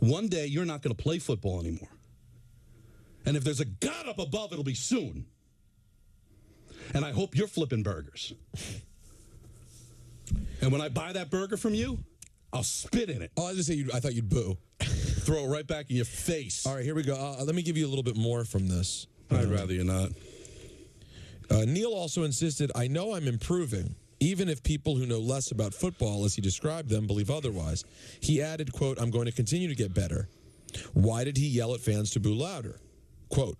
One day, you're not going to play football anymore. And if there's a God up above, it'll be soon. And I hope you're flipping burgers. And when I buy that burger from you, I'll spit in it. Oh, I was going to say, I thought you'd boo. Throw it right back in your face. All right, here we go. Let me give you a little bit more from this. I'd rather you not. Neil also insisted, I know I'm improving, even if people who know less about football, as he described them, believe otherwise. He added, quote, I'm going to continue to get better. Why did he yell at fans to boo louder? Quote,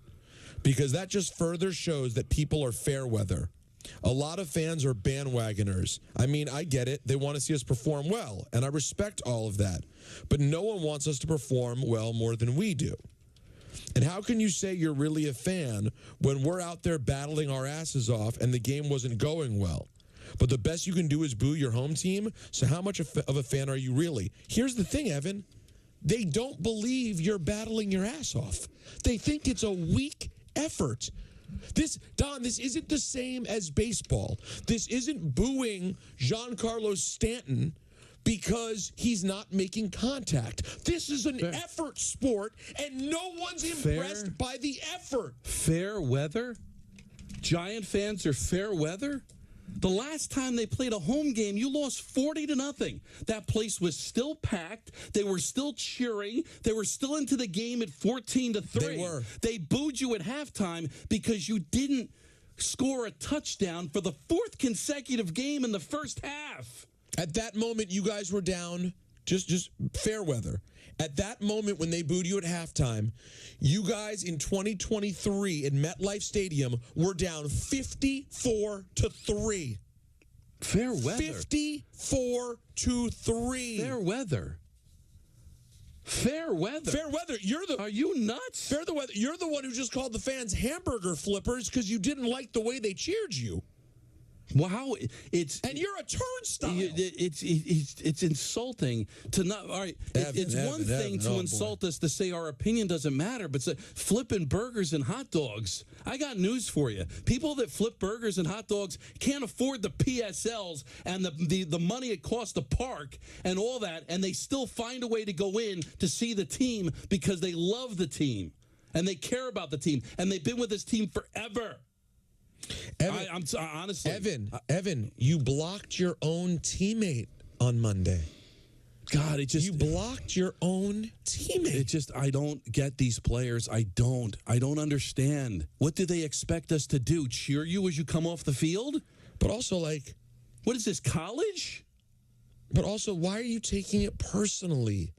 because that just further shows that people are fair weather. A lot of fans are bandwagoners. I mean, I get it. They want to see us perform well, and I respect all of that. But no one wants us to perform well more than we do. And how can you say you're really a fan when we're out there battling our asses off and the game wasn't going well? But the best you can do is boo your home team? So how much of a fan are you really? Here's the thing, Evan. They don't believe you're battling your ass off. They think it's a weak effort. This isn't the same as baseball. This isn't booing Giancarlo Stanton because he's not making contact. This is an effort sport, and no one's impressed by the effort. Fair weather? Giant fans are fair weather? The last time they played a home game, you lost 40-0. That place was still packed. They were still cheering. They were still into the game at 14-3. They were. They booed you at halftime because you didn't score a touchdown for the fourth consecutive game in the first half. At that moment, you guys were down. Just fair weather. At that moment when they booed you at halftime, you guys in 2023 in MetLife Stadium were down 54-3. Fair weather. 54-3. Fair weather. Fair weather. Fair weather. Are you nuts? Fair the weather. You're the one who just called the fans hamburger flippers because you didn't like the way they cheered you. Wow, and you're a turnstile. It's insulting to not. All right, it's one thing to insult us to say our opinion doesn't matter, but flipping burgers and hot dogs. I got news for you. People that flip burgers and hot dogs can't afford the PSLs and the money it costs to park and all that, and they still find a way to go in to see the team because they love the team and they care about the team and they've been with this team forever. Evan, honestly, Evan, you blocked your own teammate on Monday. God, you blocked your own teammate. I don't get these players. I don't understand. What do they expect us to do? Cheer you as you come off the field? But also, what is this, college? But also, why are you taking it personally?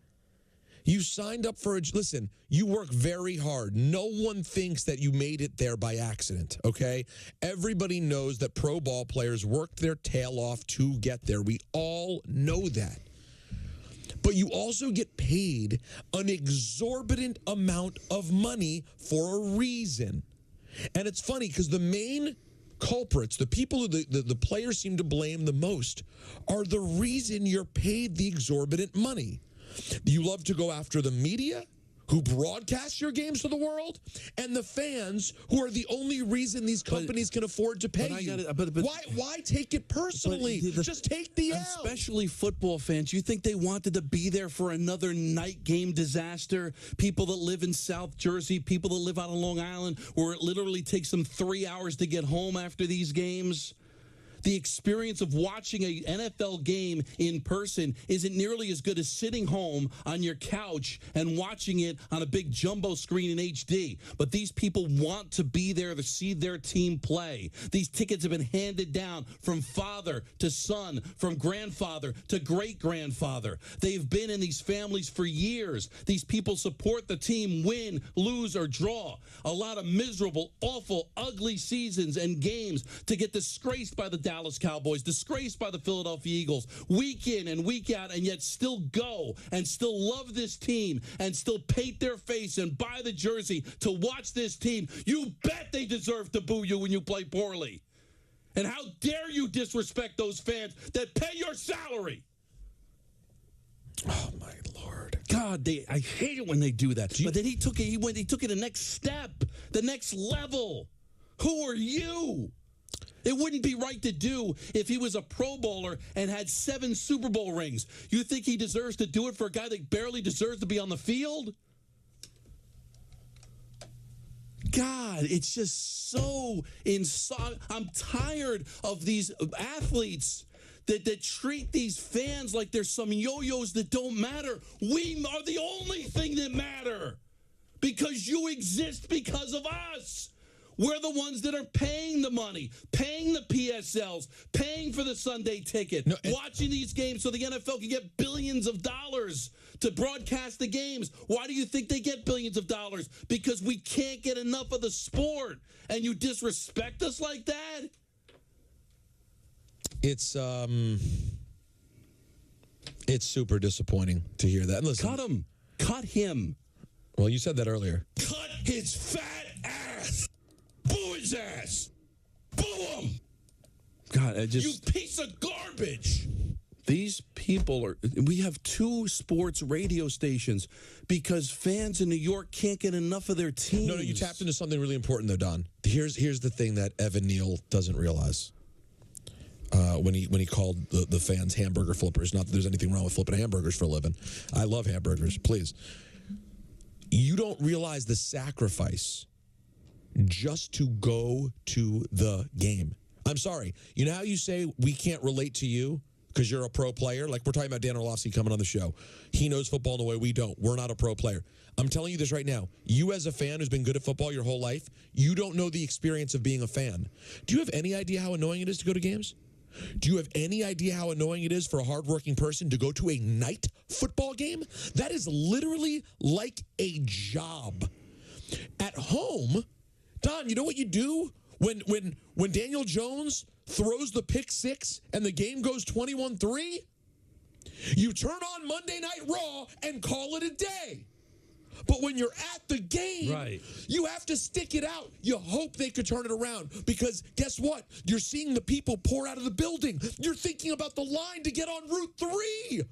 You signed up for listen, you work very hard. No one thinks that you made it there by accident, okay? Everybody knows that pro ball players worked their tail off to get there. We all know that. But you also get paid an exorbitant amount of money for a reason. And it's funny because the main culprits, the people who the players seem to blame the most, are the reason you're paid the exorbitant money. You love to go after the media who broadcast your games to the world and the fans who are the only reason these companies can afford to pay you. Why take it personally? Just take the L. Especially football fans. You think they wanted to be there for another night game disaster? People that live in South Jersey, people that live out on Long Island, where it literally takes them 3 hours to get home after these games. The experience of watching an NFL game in person isn't nearly as good as sitting home on your couch and watching it on a big jumbo screen in HD. But these people want to be there to see their team play. These tickets have been handed down from father to son, from grandfather to great-grandfather. They've been in these families for years. These people support the team, win, lose, or draw. A lot of miserable, awful, ugly seasons and games to get disgraced by the Dallas Cowboys, disgraced by the Philadelphia Eagles, week in and week out, and yet still go and still love this team and still paint their face and buy the jersey to watch this team. You bet they deserve to boo you when you play poorly. And how dare you disrespect those fans that pay your salary? Oh, my Lord. God, I hate it when they do that. But then he took it the next step, the next level. Who are you? It wouldn't be right to do if he was a Pro Bowler and had 7 Super Bowl rings. You think he deserves to do it for a guy that barely deserves to be on the field? God, it's just so insane. I'm tired of these athletes that treat these fans like they're some yo-yos that don't matter. We are the only thing that matter because you exist because of us. We're the ones that are paying the money, paying the PSLs, paying for the Sunday ticket, watching these games so the NFL can get billions of dollars to broadcast the games. Why do you think they get billions of dollars? Because we can't get enough of the sport, and you disrespect us like that? It's super disappointing to hear that. And listen, cut him. Cut him. Well, you said that earlier. Cut his fat ass. Boo his ass. Boo him. God, you piece of garbage. These people we have 2 sports radio stations because fans in New York can't get enough of their teams. No, you tapped into something really important, though, Don. Here's the thing that Evan Neal doesn't realize. When he called the fans hamburger flippers. Not that there's anything wrong with flipping hamburgers for a living. I love hamburgers, please. You don't realize the sacrifice just to go to the game. I'm sorry. You know how you say we can't relate to you because you're a pro player? Like we're talking about Dan Orlovsky coming on the show. He knows football in the way we don't. We're not a pro player. I'm telling you this right now. You as a fan who's been good at football your whole life, you don't know the experience of being a fan. Do you have any idea how annoying it is to go to games? Do you have any idea how annoying it is for a hardworking person to go to a night football game? That is literally like a job. At home, Don, you know what you do when Daniel Jones throws the pick 6 and the game goes 21-3? You turn on Monday Night Raw and call it a day. But when you're at the game, right, you have to stick it out. You hope they could turn it around because guess what? You're seeing the people pour out of the building. You're thinking about the line to get on Route 3.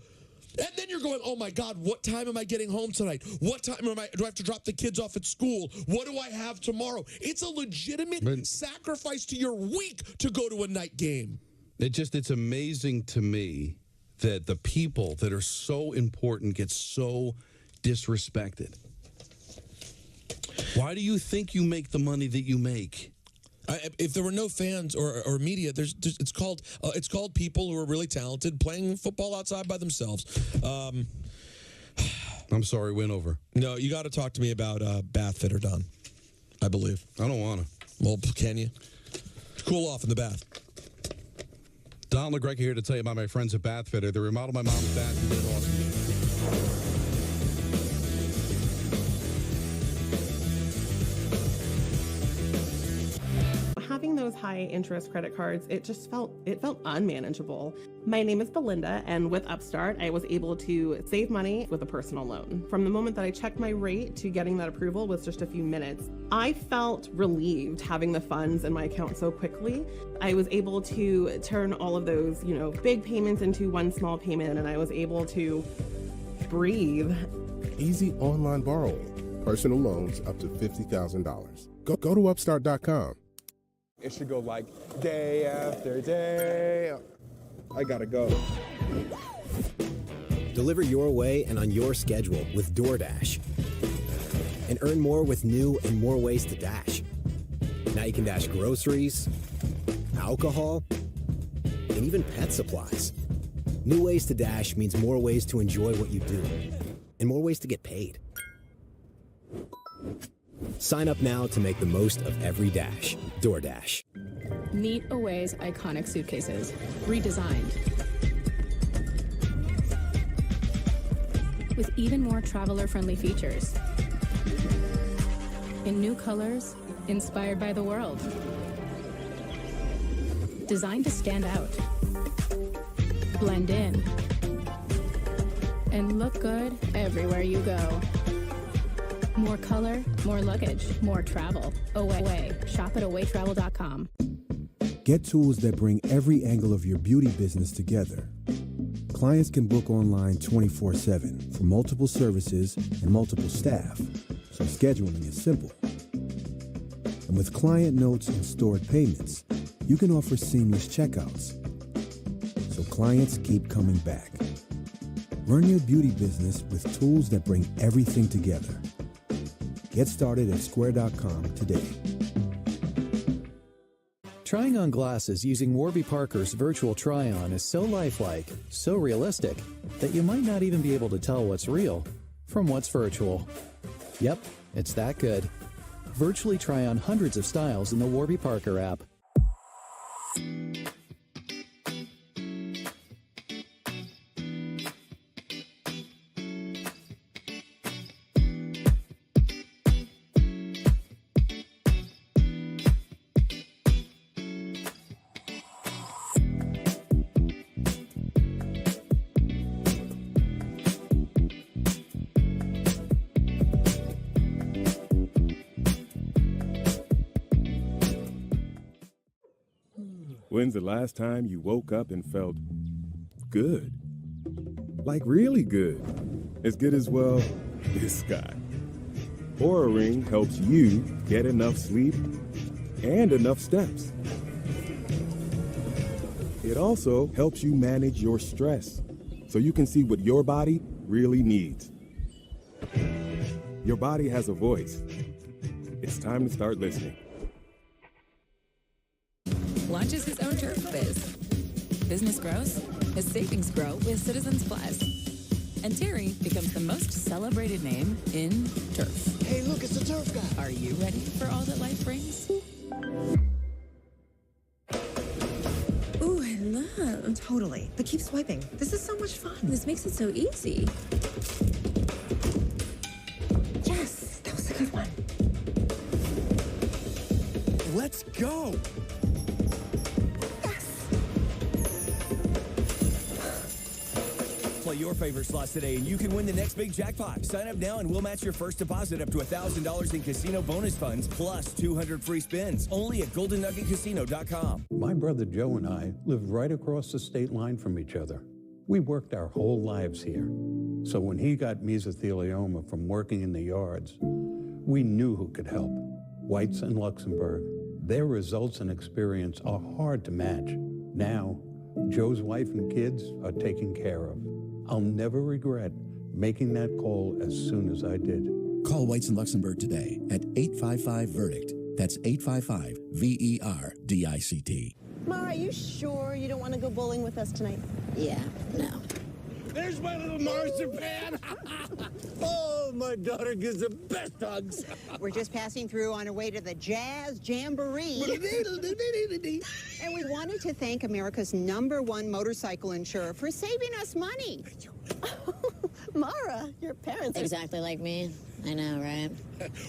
And then you're going, oh, my God, what time am I getting home tonight? What time do I have to drop the kids off at school? What do I have tomorrow? It's a legitimate sacrifice to your week to go to a night game. It's amazing to me that the people that are so important get so disrespected. Why do you think you make the money that you make? If there were no fans or media, it's called people who are really talented playing football outside by themselves. I'm sorry, win over. No, you got to talk to me about bath fitter, Don. I believe. I don't want to. Well, can you? Cool off in the bath. Don LaGreca here to tell you about my friends at Bath Fitter. They remodeled my mom's bath and did it awesome. Having those high interest credit cards, it felt unmanageable. My name is Belinda, and with Upstart, I was able to save money with a personal loan. From the moment that I checked my rate to getting that approval was just a few minutes. I felt relieved having the funds in my account so quickly. I was able to turn all of those, big payments into one small payment, and I was able to breathe. Easy online borrowing. Personal loans up to $50,000. Go to Upstart.com. It should go like day after day. I gotta go. Deliver your way and on your schedule with DoorDash. And earn more with new and more ways to dash. Now you can dash groceries, alcohol, and even pet supplies. New ways to dash means more ways to enjoy what you do and more ways to get paid. Sign up now to make the most of every dash. DoorDash. Meet Away's iconic suitcases, redesigned. With even more traveler-friendly features. In new colors, inspired by the world. Designed to stand out. Blend in. And look good everywhere you go. More color, more luggage, more travel. Away. Shop at awaytravel.com. Get tools that bring every angle of your beauty business together. Clients can book online 24/7 for multiple services and multiple staff, so scheduling is simple. And with client notes and stored payments, you can offer seamless checkouts, so clients keep coming back. Run your beauty business with tools that bring everything together. Get started at square.com today. Trying on glasses using Warby Parker's virtual try-on is so lifelike, so realistic, that you might not even be able to tell what's real from what's virtual. Yep, it's that good. Virtually try on hundreds of styles in the Warby Parker app. When's the last time you woke up and felt good? Like really good. As good as, well, this guy. Aura Ring helps you get enough sleep and enough steps. It also helps you manage your stress so you can see what your body really needs. Your body has a voice. It's time to start listening. Launches his own turf biz. Business grows, his savings grow with Citizens Plus. And Terry becomes the most celebrated name in turf. Hey, look, it's the turf guy. Are you ready for all that life brings? Ooh, I love. Totally. But keep swiping. This is so much fun. This makes it so easy. Yes, that was a good one. Let's go. Play your favorite slots today, and you can win the next big jackpot. Sign up now, and we'll match your first deposit up to $1,000 in casino bonus funds, plus 200 free spins. Only at GoldenNuggetCasino.com. My brother Joe and I lived right across the state line from each other. We worked our whole lives here. So when he got mesothelioma from working in the yards, we knew who could help. Whites and Luxembourg. Their results and experience are hard to match. Now, Joe's wife and kids are taken care of. I'll never regret making that call as soon as I did. Call Whites and Luxembourg today at 855-VERDICT. That's 855-VERDICT. Ma, are you sure you don't want to go bowling with us tonight? Yeah, no. There's my little marzipan. Oh, my daughter gives the best hugs. We're just passing through on our way to the Jazz Jamboree. And we wanted to thank America's #1 motorcycle insurer for saving us money. Mara, your parents are Exactly like me. I know, right?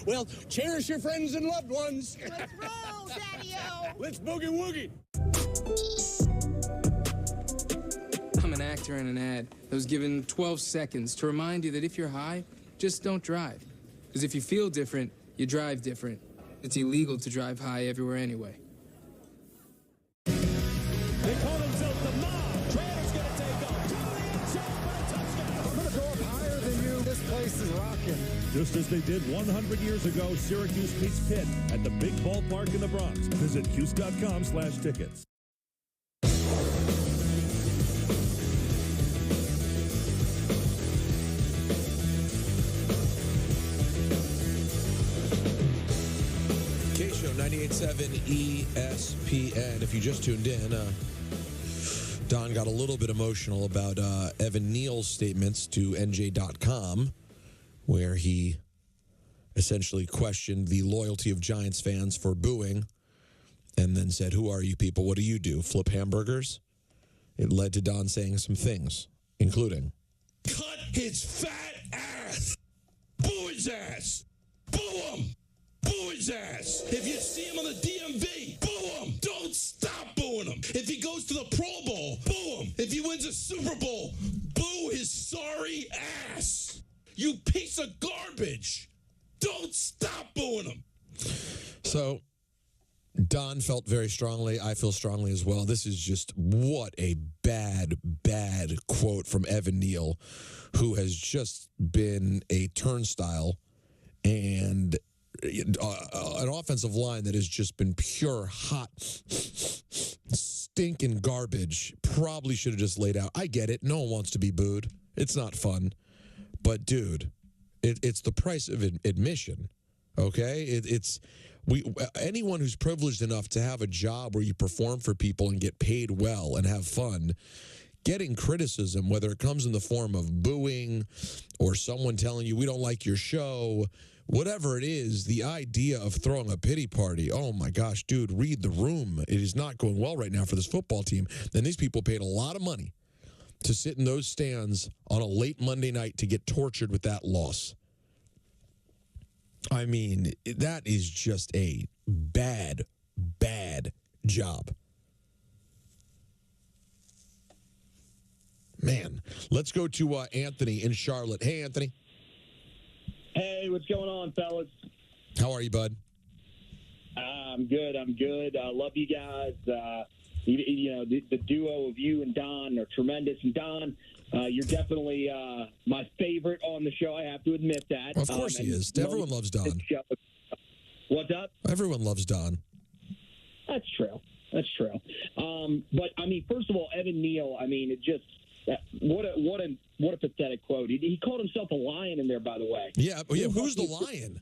Well, cherish your friends and loved ones. Let's roll, Daddy-O. Let's boogie woogie. I'm an actor in an ad that was given 12 seconds to remind you that if you're high, just don't drive. Because if you feel different, you drive different. It's illegal to drive high everywhere anyway. They call themselves the Mob. Trainer's going to take off. To the end zone for a touchdown. I'm going to go up higher than you. This place is rocking. Just as they did 100 years ago, Syracuse meets Pitt at the big ballpark in the Bronx. Visit Cuse.com/tickets. K-Show 98.7 ESPN. If you just tuned in, Don got a little bit emotional about Evan Neal's statements to NJ.com, where he essentially questioned the loyalty of Giants fans for booing and then said, "Who are you people? What do you do? Flip hamburgers?" It led to Don saying some things, including, "Cut his fat ass! Boo his ass! Boo him! Boo his ass! If you see him on the DMV, boo him! Don't stop booing him! If he goes to the Pro Bowl, boo him! If he wins a Super Bowl, boo his sorry ass! You piece of garbage! Don't stop booing him!" So Don felt very strongly. I feel strongly as well. This is just what a bad, bad quote from Evan Neal, who has just been a turnstile and an offensive line that has just been pure hot stinking garbage. Probably should have just laid out. I get it. No one wants to be booed. It's not fun. But, dude, it's the price of admission, okay? Anyone who's privileged enough to have a job where you perform for people and get paid well and have fun, getting criticism, whether it comes in the form of booing or someone telling you we don't like your show, whatever it is, the idea of throwing a pity party, oh my gosh, dude, read the room. It is not going well right now for this football team. And these people paid a lot of money to sit in those stands on a late Monday night to get tortured with that loss. I mean, that is just a bad, bad job. Man, let's go to Anthony in Charlotte. Hey, Anthony. Hey, what's going on, fellas? How are you, bud? I'm good. I love you guys. You know, the duo of you and Don are tremendous. And Don, you're definitely my favorite on the show. I have to admit that. Of course he is. Everyone loves Don. What's up? Everyone loves Don. That's true. But I mean, first of all, Evan Neal. I mean, it just what a pathetic quote. He called himself a lion in there, by the way. Yeah. Who's the lion?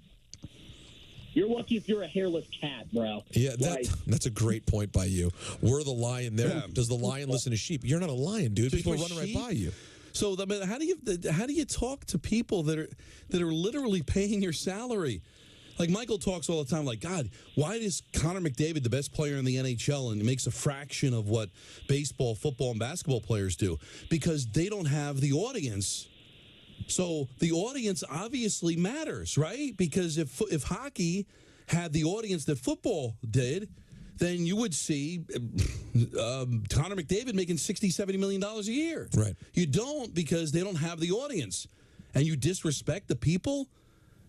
You're lucky if you're a hairless cat, bro. Yeah, that's a great point by you. We're the lion there. Yeah. Does the lion listen to sheep? You're not a lion, dude. People are running right by you. So, I mean, how do you talk to people that are literally paying your salary? Like Michael talks all the time, like, God, why is Connor McDavid the best player in the NHL and makes a fraction of what baseball, football, and basketball players do? Because they don't have the audience. So the audience obviously matters, right? Because if hockey had the audience that football did, then you would see Connor McDavid making $60, $70 million a year. Right. You don't, because they don't have the audience. And you disrespect the people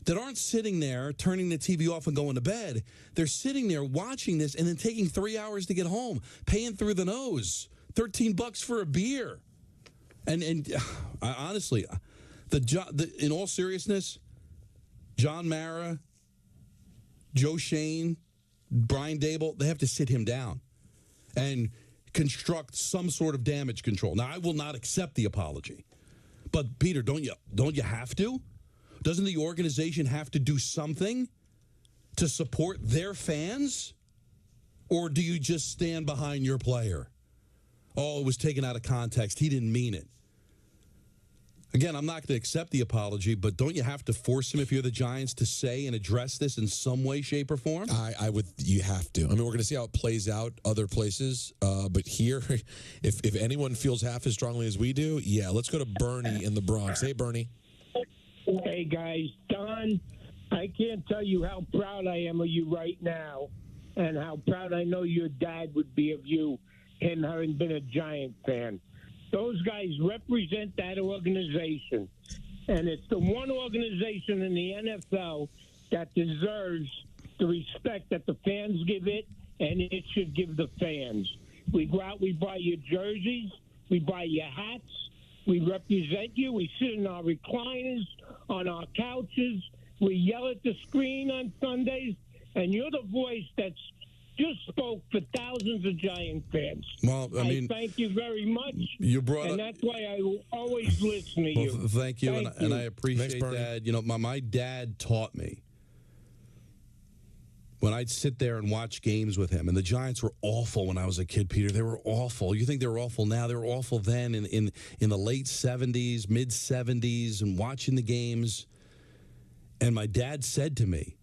that aren't sitting there turning the TV off and going to bed. They're sitting there watching this and then taking 3 hours to get home, paying through the nose, $13 for a beer. And I honestly, in all seriousness, John Mara, Joe Shane, Brian Dable, they have to sit him down and construct some sort of damage control. Now, I will not accept the apology. But, Peter, don't you have to? Doesn't the organization have to do something to support their fans? Or do you just stand behind your player? Oh, it was taken out of context. He didn't mean it. Again, I'm not going to accept the apology, but don't you have to force him, if you're the Giants, to say and address this in some way, shape, or form? I would. You have to. I mean, we're going to see how it plays out other places, but here, if anyone feels half as strongly as we do, yeah, let's go to Bernie in the Bronx. Hey, Bernie. Hey, guys. Don, I can't tell you how proud I am of you right now and how proud I know your dad would be of you, him having been a Giant fan. Those guys represent that organization, and it's the one organization in the NFL that deserves the respect that the fans give it, and it should give the fans. We go out, we buy your jerseys, we buy your hats, we represent you, we sit in our recliners, on our couches, we yell at the screen on Sundays, and you're the voice that's just spoke for thousands of Giant fans. Well, I mean, thank you very much. You brought and that's why I will always listen to you. Thank you, and I appreciate that. You know, my dad taught me when I'd sit there and watch games with him, and the Giants were awful when I was a kid, Peter. They were awful. You think they were awful now? They were awful then in the late 70s, mid 70s, and watching the games. And my dad said to me,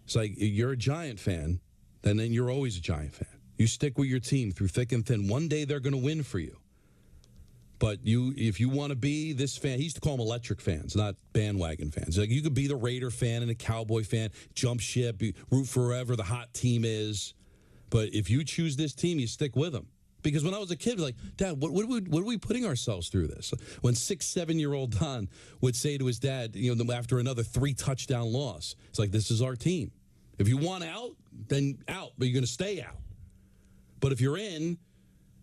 it's like, you're a Giant fan, and then you're always a Giant fan. You stick with your team through thick and thin. One day they're going to win for you. But if you want to be this fan, he used to call them electric fans, not bandwagon fans. Like, you could be the Raider fan and a Cowboy fan, jump ship, root for wherever the hot team is. But if you choose this team, you stick with them. Because when I was a kid, like, Dad, what are we putting ourselves through this? When 6-7-year-old Don would say to his dad, you know, after another 3-touchdown loss, it's like, this is our team. If you want out, then out, but you're going to stay out. But if you're in,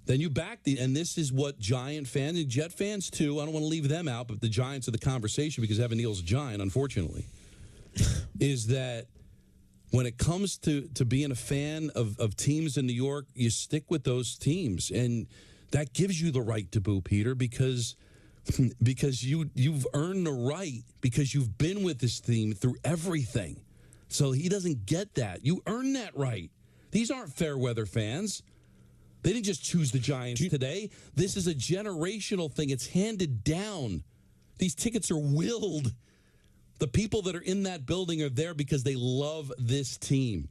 then you back and this is what Giant fans and Jet fans too, I don't want to leave them out, but the Giants are the conversation because Evan Neal's a Giant, unfortunately, is that when it comes to being a fan of teams in New York, you stick with those teams. And that gives you the right to boo, Peter, because you've earned the right because you've been with this team through everything. So he doesn't get that. You earn that right. These aren't fair weather fans. They didn't just choose the Giants today. This is a generational thing. It's handed down. These tickets are willed. The people that are in that building are there because they love this team.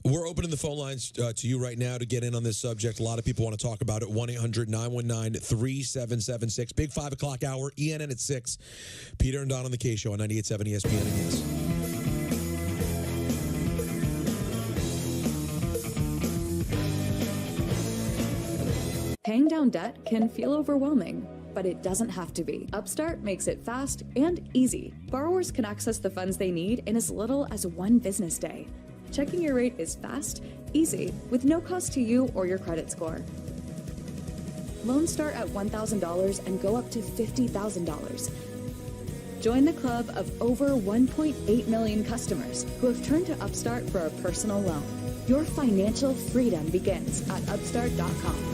We're opening the phone lines to you right now to get in on this subject. A lot of people want to talk about it. 1-800-919-3776. Big 5 o'clock hour, ENN at 6. Peter and Don on the K Show on 98.7 ESPN and Yes. Paying down debt can feel overwhelming, but it doesn't have to be. Upstart makes it fast and easy. Borrowers can access the funds they need in as little as 1 business day. Checking your rate is fast, easy, with no cost to you or your credit score. Loans start at $1,000 and go up to $50,000. Join the club of over 1.8 million customers who have turned to Upstart for a personal loan. Your financial freedom begins at upstart.com.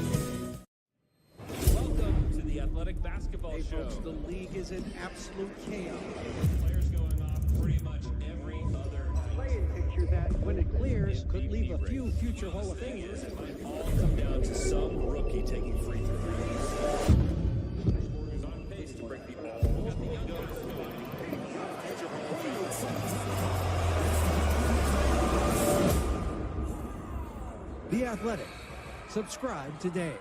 Athletic basketball show. Folks, the league is in absolute chaos. Players going off pretty much every other Playing picture that, when it clears, could leave a few future Hall of Famers. It might all come down to some rookie taking free throws. Scorers on pace to break the all. The Athletic. Subscribe today.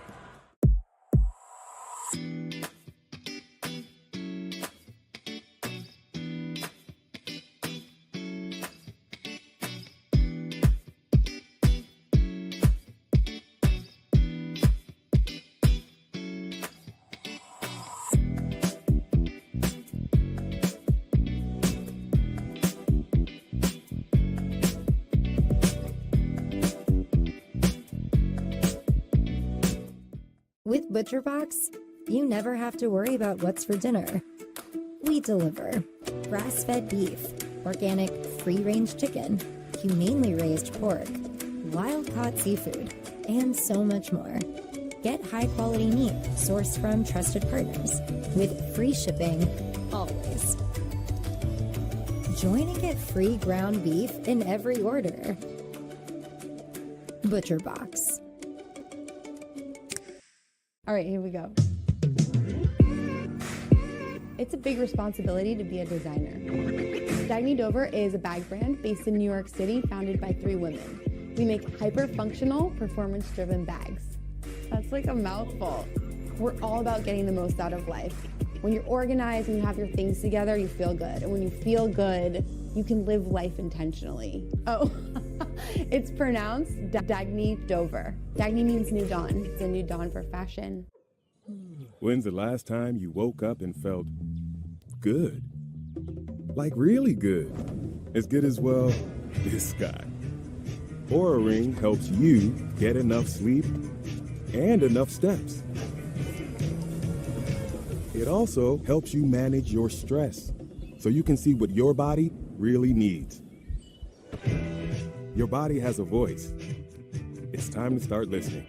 With ButcherBox, you never have to worry about what's for dinner. We deliver grass-fed beef, organic free-range chicken, humanely raised pork, wild-caught seafood, and so much more. Get high-quality meat sourced from trusted partners with free shipping always. Join and get free ground beef in every order. ButcherBox. All right, here we go. It's a big responsibility to be a designer. Dagny Dover is a bag brand based in New York City, founded by 3 women. We make hyper-functional, performance-driven bags. That's like a mouthful. We're all about getting the most out of life. When you're organized and you have your things together, you feel good. And when you feel good, you can live life intentionally. Oh, it's pronounced Dagny Dover. Dagny means new dawn. It's a new dawn for fashion. When's the last time you woke up and felt good? Like really good. As good as, well, this guy. Oura Ring helps you get enough sleep and enough steps. It also helps you manage your stress so you can see what your body really needs. Your body has a voice. It's time to start listening.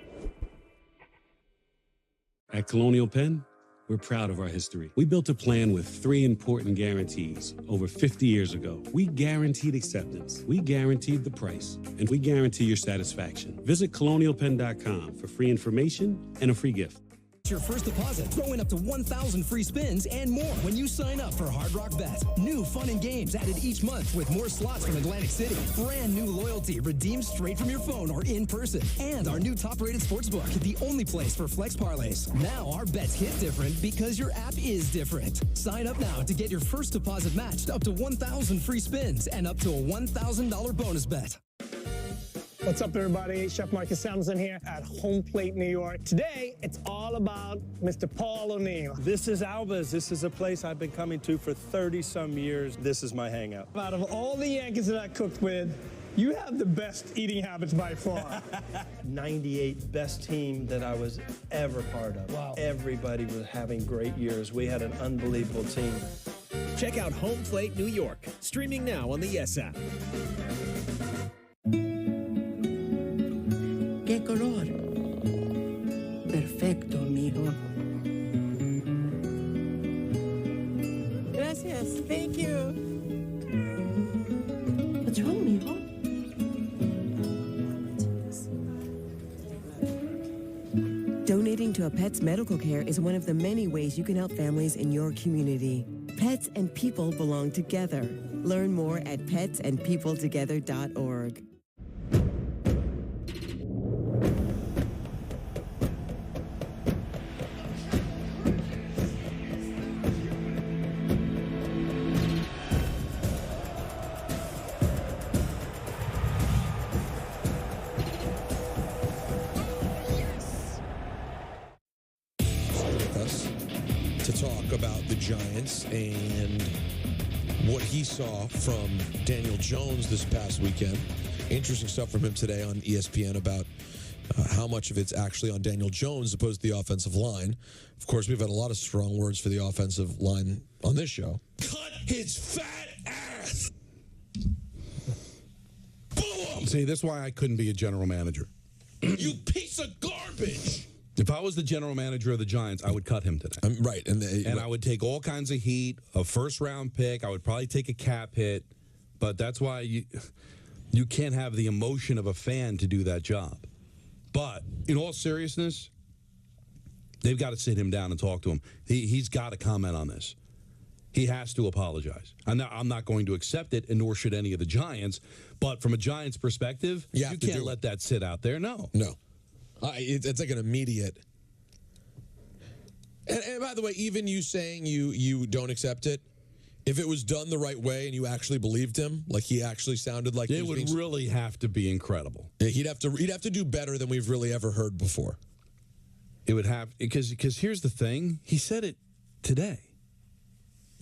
At Colonial Penn, we're proud of our history. We built a plan with 3 important guarantees over 50 years ago. We guaranteed acceptance, we guaranteed the price, and we guarantee your satisfaction. Visit colonialpenn.com for free information and a free gift. Your first deposit, throw in up to 1,000 free spins and more when you sign up for Hard Rock Bet. New fun and games added each month with more slots from Atlantic City. Brand new loyalty redeemed straight from your phone or in person. And our new top-rated sportsbook, the only place for flex parlays. Now our bets hit different because your app is different. Sign up now to get your first deposit matched up to 1,000 free spins and up to a $1,000 bonus bet. What's up, everybody? Chef Marcus Samuelson here at Home Plate, New York. Today, it's all about Mr. Paul O'Neill. This is Alba's. This is a place I've been coming to for 30-some years. This is my hangout. Out of all the Yankees that I cooked with, you have the best eating habits by far. 98 best team that I was ever part of. Wow. Everybody was having great years. We had an unbelievable team. Check out Home Plate New York, streaming now on the Yes app. ¿Qué color? Perfecto, amigo. Gracias. Thank you. What's wrong, mijo? Donating to a pet's medical care is one of the many ways you can help families in your community. Pets and people belong together. Learn more at petsandpeopletogether.org. To talk about the Giants and what he saw from Daniel Jones this past weekend. Interesting stuff from him today on ESPN about how much of it's actually on Daniel Jones as opposed to the offensive line. Of course, we've had a lot of strong words for the offensive line on this show. Cut his fat ass. Boo him. See, that's why I couldn't be a general manager. You piece of garbage. If I was the general manager of the Giants, I would cut him today. Right. And I would take all kinds of heat, a first-round pick. I would probably take a cap hit. But that's why you can't have the emotion of a fan to do that job. But in all seriousness, they've got to sit him down and talk to him. He's got to comment on this. He has to apologize. I'm not going to accept it, and nor should any of the Giants. But from a Giants perspective, you can't let that sit out there. No. It's like an immediate. And by the way, even you saying you don't accept it, if it was done the right way and you actually believed him, like he actually sounded like it would really have to be incredible. Yeah, he'd have to do better than we've really ever heard before. It would have because here's the thing: he said it today.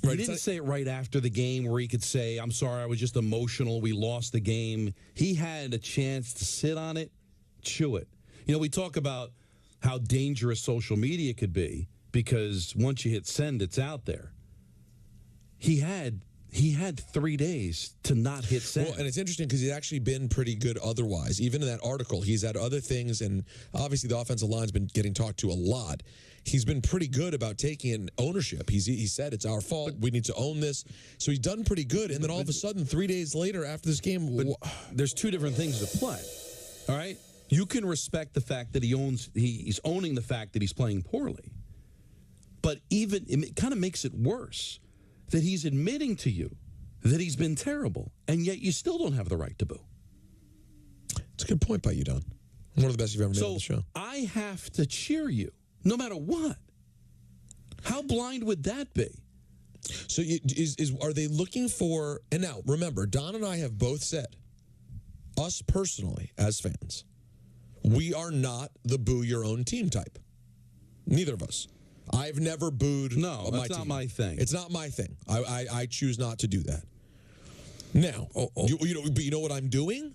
Right, he didn't say it right after the game where he could say, "I'm sorry, I was just emotional. We lost the game." He had a chance to sit on it, chew it. You know, we talk about how dangerous social media could be because once you hit send, it's out there. He had 3 days to not hit send. Well, and it's interesting because he's actually been pretty good otherwise. Even in that article, he's had other things, and obviously the offensive line's been getting talked to a lot. He's been pretty good about taking ownership. He said, it's our fault. We need to own this. So he's done pretty good. And then all of a sudden, 3 days later after this game... There's two different things to play, all right? You can respect the fact that he's owning the fact that he's playing poorly. But even it kind of makes it worse that he's admitting to you that he's been terrible, and yet you still don't have the right to boo. It's a good point by you, Don. One of the best you've ever made on the show. I have to cheer you, no matter what. How blind would that be? So are they looking for... And now, remember, Don and I have both said, us personally, as fans, we are not the boo your own team type. Neither of us. I've never booed my team. That's not my thing. It's not my thing. I choose not to do that. Now, you know what I'm doing?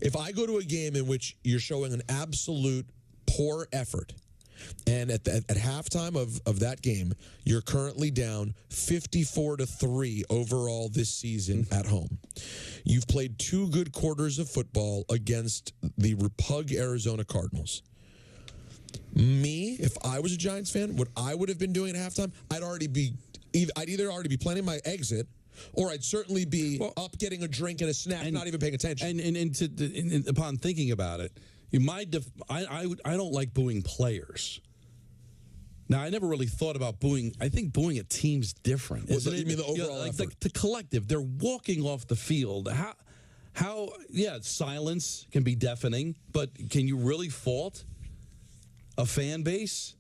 If I go to a game in which you're showing an absolute poor effort, and at halftime of that game, you're currently down 54-3 overall this season at home. You've played 2 good quarters of football against the Repug Arizona Cardinals. Me, if I was a Giants fan, what I would have been doing at halftime, I'd either already be planning my exit, or I'd certainly be up getting a drink and a snack, not even paying attention. And upon thinking about it, I don't like booing players. Now, I never really thought about booing. I think booing a team's different. Well, you mean the overall effort? The collective. They're walking off the field. How? Yeah, silence can be deafening, but can you really fault a fan base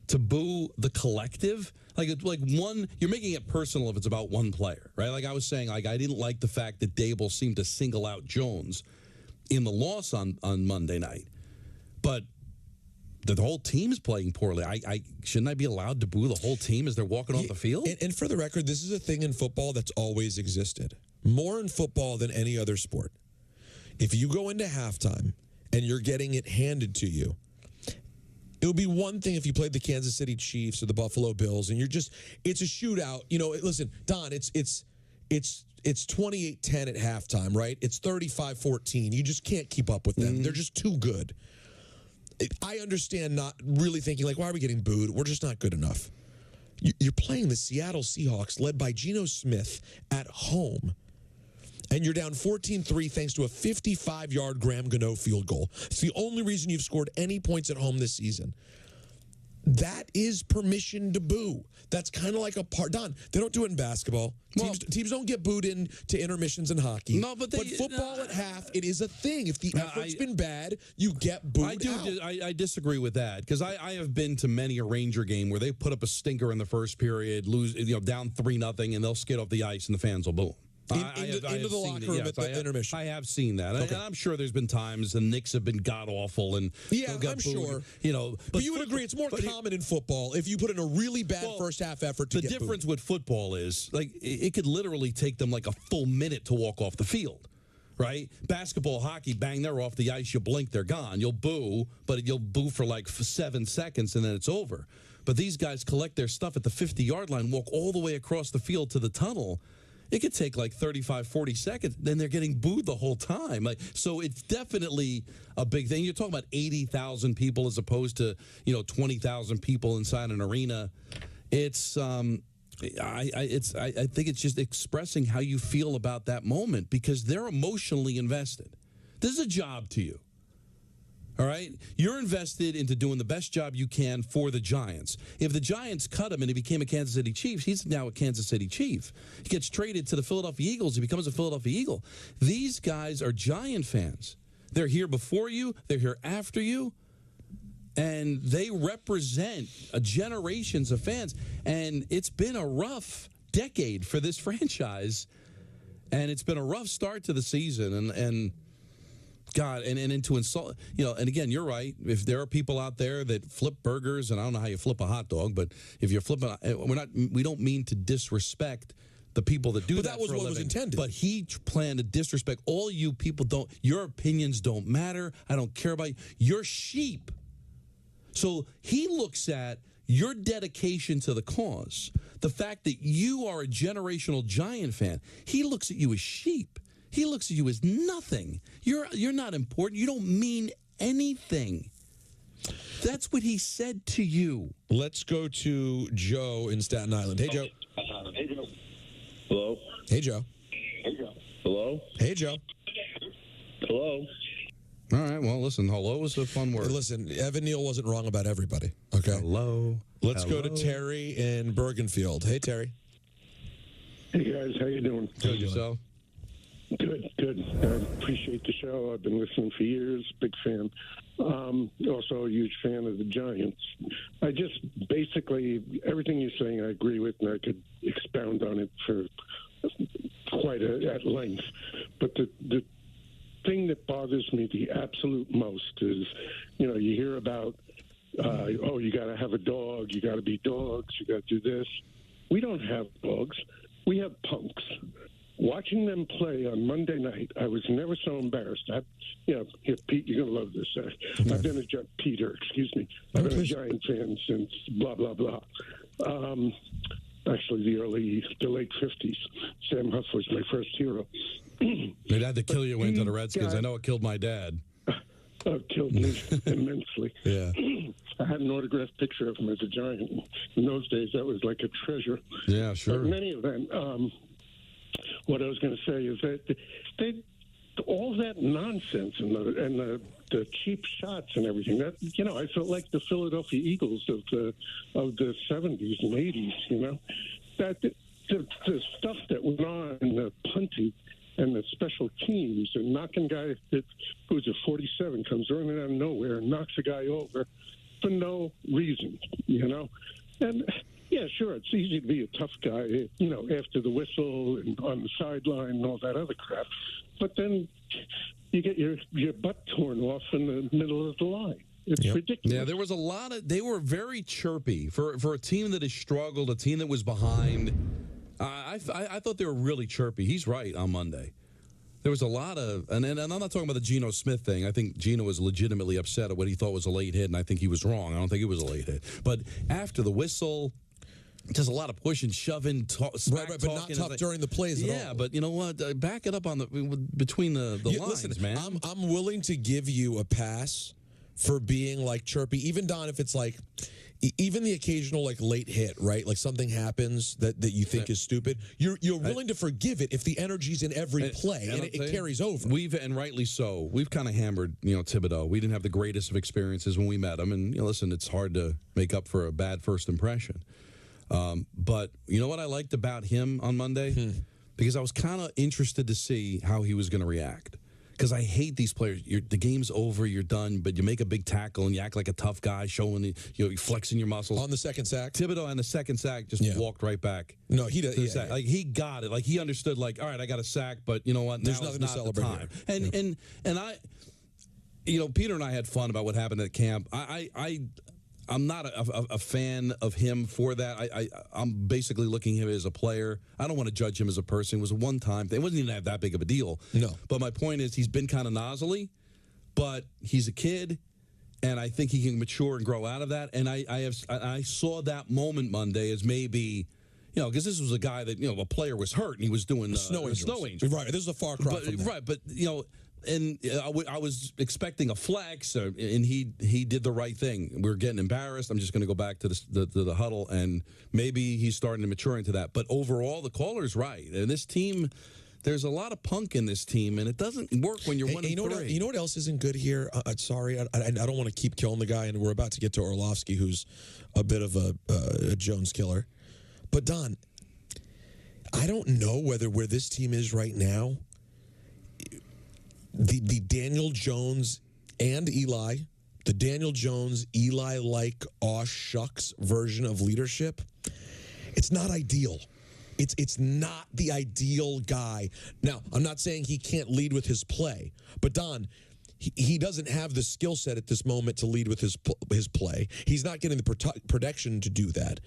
to boo the collective? Like one, you're making it personal if it's about one player, right? Like I was saying, like I didn't like the fact that Dable seemed to single out Jones in the loss on Monday night, but the whole team is playing poorly. Shouldn't I be allowed to boo the whole team as they're walking off the field? And for the record, this is a thing in football that's always existed. More in football than any other sport. If you go into halftime and you're getting it handed to you, it would be one thing if you played the Kansas City Chiefs or the Buffalo Bills and it's a shootout. You know, listen, Don, it's it's 28-10 at halftime, right? It's 35-14. You just can't keep up with them. They're just too good. I understand not really thinking, like, why are we getting booed? We're just not good enough. You're playing the Seattle Seahawks, led by Geno Smith, at home, and you're down 14-3 thanks to a 55-yard Graham Gano field goal. It's the only reason you've scored any points at home this season. That is permission to boo. That's kind of like a part. Don, they don't do it in basketball. Teams don't get booed into intermissions in hockey. No, but football at half, it is a thing. If the effort's been bad, you get booed out. I disagree with that, because I have been to many a Ranger game where they put up a stinker in the first period, lose, down 3-0, and they'll skid off the ice and the fans will boo. Into the locker room at the intermission. I have seen that. Okay. And I'm sure there's been times the Knicks have been god-awful. And I'm sure. But you would agree it's more common in football if you put in a really bad first-half effort to get booed. The difference with football is, like, it could literally take them like a full minute to walk off the field, right? Basketball, hockey, bang, they're off the ice. You blink, they're gone. You'll boo, but you'll boo for like 7 seconds, and then it's over. But these guys collect their stuff at the 50-yard line, walk all the way across the field to the tunnel. It could take like 35, 40 seconds. Then they're getting booed the whole time. So it's definitely a big thing. You're talking about 80,000 people as opposed to 20,000 people inside an arena. It's I think it's just expressing how you feel about that moment, because they're emotionally invested. This is a job to you. All right? You're invested into doing the best job you can for the Giants. If the Giants cut him and he became a Kansas City Chief, he's now a Kansas City Chief. He gets traded to the Philadelphia Eagles. He becomes a Philadelphia Eagle. These guys are Giant fans. They're here before you. They're here after you. And they represent generations of fans. And it's been a rough decade for this franchise. And it's been a rough start to the season. And God, and to insult, and again, you're right. If there are people out there that flip burgers, and I don't know how you flip a hot dog, but if you're flipping, we don't mean to disrespect the people that do that. But that was what was intended. But he planned to disrespect all you people. Your opinions don't matter. I don't care about you. You're sheep. So he looks at your dedication to the cause, the fact that you are a generational Giant fan. He looks at you as sheep. He looks at you as nothing. You're not important. You don't mean anything. That's what he said to you. Let's go to Joe in Staten Island. Hey, Joe. Hello? Hey, Joe. Hello? Hey, Joe. Hello? All right, well, listen, hello is a fun word. Hey, listen, Evan Neal wasn't wrong about everybody, okay? Hello. Let's go to Terry in Bergenfield. Hey, Terry. Hey, guys, how you doing? Good, yourself? Good. I appreciate the show. I've been listening for years. Big fan. Also a huge fan of the Giants. I just basically, everything you're saying I agree with, and I could expound on it for quite at length. But the thing that bothers me the absolute most is, you hear about, you got to have a dog, you got to be dogs, you got to do this. We don't have dogs. We have punks. Watching them play on Monday night, I was never so embarrassed. Here, Pete, you're going to love this. I've been I've been a Giant fan since blah, blah, blah. Actually, the late 50s. Sam Huff was my first hero. It had to kill you went to the Redskins. I know it killed my dad. It killed me immensely. Yeah. I had an autographed picture of him as a Giant. In those days, that was like a treasure. Yeah, sure. But in any event, what I was going to say is that all that nonsense and the cheap shots and everything, that I felt like the Philadelphia Eagles of the 70s and 80s. That the stuff that went on in the punting and the special teams and knocking guys who's a 47 comes running out of nowhere and knocks a guy over for no reason. And yeah, sure, it's easy to be a tough guy, after the whistle and on the sideline and all that other crap. But then you get your butt torn off in the middle of the line. It's ridiculous. Yeah, there was a lot of. They were very chirpy for a team that has struggled, a team that was behind. I thought they were really chirpy. He's right on Monday. There was a lot of, and I'm not talking about the Geno Smith thing. I think Geno was legitimately upset at what he thought was a late hit, and I think he was wrong. I don't think it was a late hit. But after the whistle, Just a lot of pushing, shoving, smack right, but not tough during the plays at all. Yeah, but you know what? Back it up on between the lines, listen, man. I'm willing to give you a pass for being like chirpy, even Don, if it's like even the occasional like late hit, right? Like something happens that you think is stupid. You're willing to forgive it if the energy's in every play and it carries over. And rightly so. We've kind of hammered, Thibodeau. We didn't have the greatest of experiences when we met him, and listen, it's hard to make up for a bad first impression. But you know what I liked about him on Monday? Because I was kind of interested to see how he was going to react. Because I hate these players. The game's over, you're done, but you make a big tackle and you act like a tough guy, showing you're flexing your muscles. On the second sack? Thibodeau on the second sack just walked right back. No, he does. Yeah. Like he got it. Like he understood. Like, all right, I got a sack, but you know what? There's now nothing is to not celebrate the time. And I, Peter and I had fun about what happened at camp. I'm not a fan of him for that. I'm basically looking at him as a player. I don't want to judge him as a person. It was a one-time thing. It wasn't even that big of a deal. No. But my point is he's been kind of nozzly, but he's a kid, and I think he can mature and grow out of that. And I saw that moment Monday as maybe, because this was a guy that, a player was hurt, and he was doing snow angels. Right, this is a far cry from that. Right, but, and I was expecting a flex, and he did the right thing. We were getting embarrassed. I'm just going to go back to the huddle, and maybe he's starting to mature into that. But overall, the caller's right. And this team, there's a lot of punk in this team, and it doesn't work when you're 1-3. You know what else isn't good here? Sorry, I don't want to keep killing the guy, and we're about to get to Orlovsky, who's a bit of a Jones killer. But, Don, I don't know where this team is right now. The Daniel Jones and Eli, the Daniel Jones, Eli-like aw shucks version of leadership, it's not ideal. It's not the ideal guy. Now, I'm not saying he can't lead with his play, but Don, he doesn't have the skill set at this moment to lead with his play. He's not getting the protection to do that.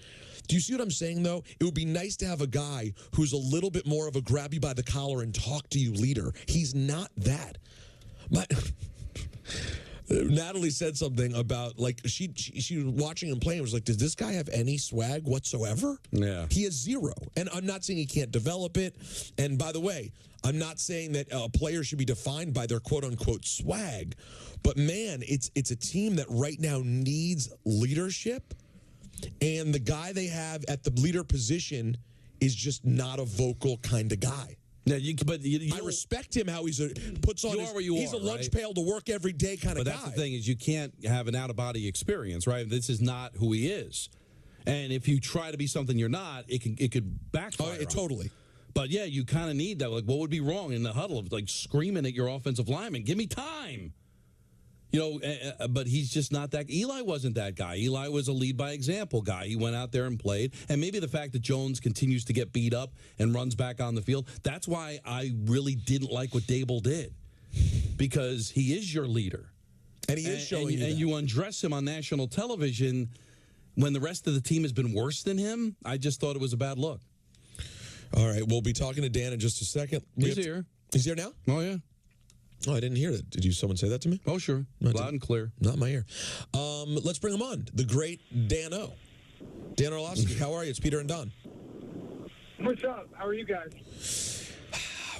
Do you see what I'm saying, though? It would be nice to have a guy who's a little bit more of a grab you by the collar and talk to you leader. He's not that. But Natalie said something about, like, she was watching him play and was like, does this guy have any swag whatsoever? Yeah. He has zero. And I'm not saying he can't develop it. And by the way, I'm not saying that a player should be defined by their quote-unquote swag. But, man, it's a team that right now needs leadership. And the guy they have at the leader position is just not a vocal kind of guy. Yeah, I respect him how he's puts on. He's a lunch pail to work every day kind of guy. But that's the thing is you can't have an out of body experience, right? This is not who he is, and if you try to be something you're not, it could backfire. Totally. But yeah, you kind of need that. Like, what would be wrong in the huddle of like screaming at your offensive lineman, "Give me time." But he's just not that. Eli wasn't that guy. Eli was a lead by example guy. He went out there and played. And maybe the fact that Jones continues to get beat up and runs back on the field, that's why I really didn't like what Dable did. Because he is your leader. And he is showing you that. And you undress him on national television when the rest of the team has been worse than him. I just thought it was a bad look. All right, we'll be talking to Dan in just a second. He's here. He's here now? Oh, yeah. Oh, I didn't hear that. Did someone say that to me? Oh, sure. Loud and clear. Not in my ear. Let's bring him on. The great Dan O. Dan Orlovsky, how are you? It's Peter and Don. What's up? How are you guys?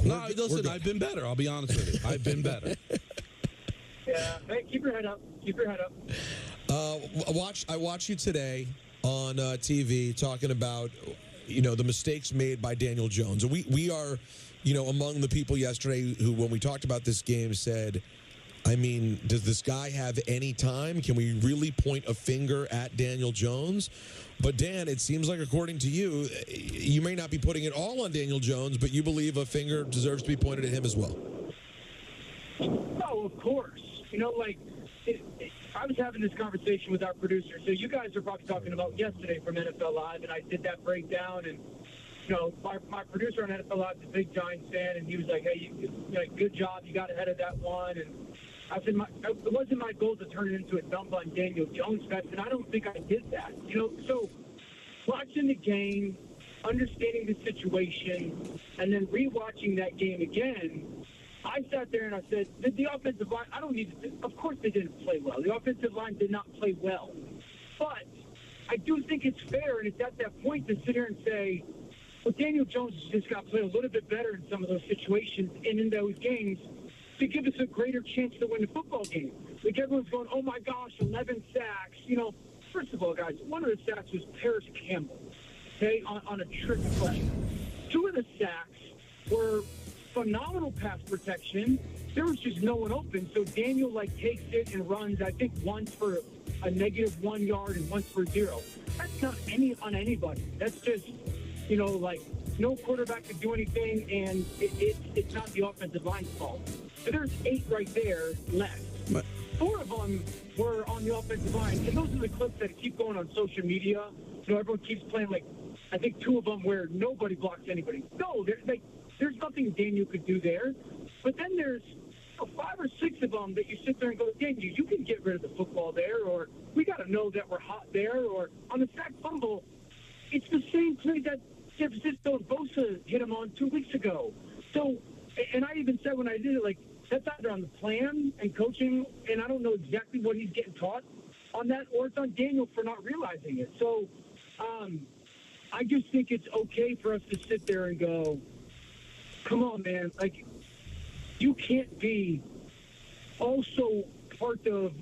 No, listen, I've been better. I'll be honest with you. I've been better. Yeah. Hey, keep your head up. Keep your head up. I watched you today on TV talking about, the mistakes made by Daniel Jones. And we are... among the people yesterday who, when we talked about this game, said, I mean, does this guy have any time? Can we really point a finger at Daniel Jones? But, Dan, it seems like, according to you, you may not be putting it all on Daniel Jones, but you believe a finger deserves to be pointed at him as well. Oh, of course. I was having this conversation with our producer. So you guys are probably talking about yesterday from NFL Live, and I did that breakdown, and my producer on NFL Live is a big Giants fan, and he was like, hey, good job. You got ahead of that one. And I said, it wasn't my goal to turn it into a dump on Daniel Jones fest, and I don't think I did that. So watching the game, understanding the situation, and then rewatching that game again, I sat there and I said, the offensive line, of course they didn't play well. The offensive line did not play well. But I do think it's fair, and it's at that point to sit here and say, well, Daniel Jones has just got to play a little bit better in some of those situations and in those games to give us a greater chance to win the football game. Like, everyone's going, oh, my gosh, 11 sacks. You know, first of all, guys, one of the sacks was Paris Campbell, okay, on a trick play. Two of the sacks were phenomenal pass protection. There was just no one open, so Daniel, takes it and runs, I think, once for a -1 yard and once for 0. That's not on anybody. That's just, no quarterback could do anything, and it's not the offensive line's fault. So there's 8 right there left. 4 of them were on the offensive line, and those are the clips that keep going on social media. Everyone keeps playing, I think 2 of them where nobody blocks anybody. No, there's nothing Daniel could do there. But then there's 5 or 6 of them that you sit there and go, Daniel, you can get rid of the football there, or we got to know that we're hot there, or on the sack fumble, it's the same play that San Francisco and Bosa hit him on 2 weeks ago. So, and I even said when I did it, that's either on the plan and coaching, and I don't know exactly what he's getting taught on that, or it's on Daniel for not realizing it. So I just think it's okay for us to sit there and go, come on, man. You can't be also part of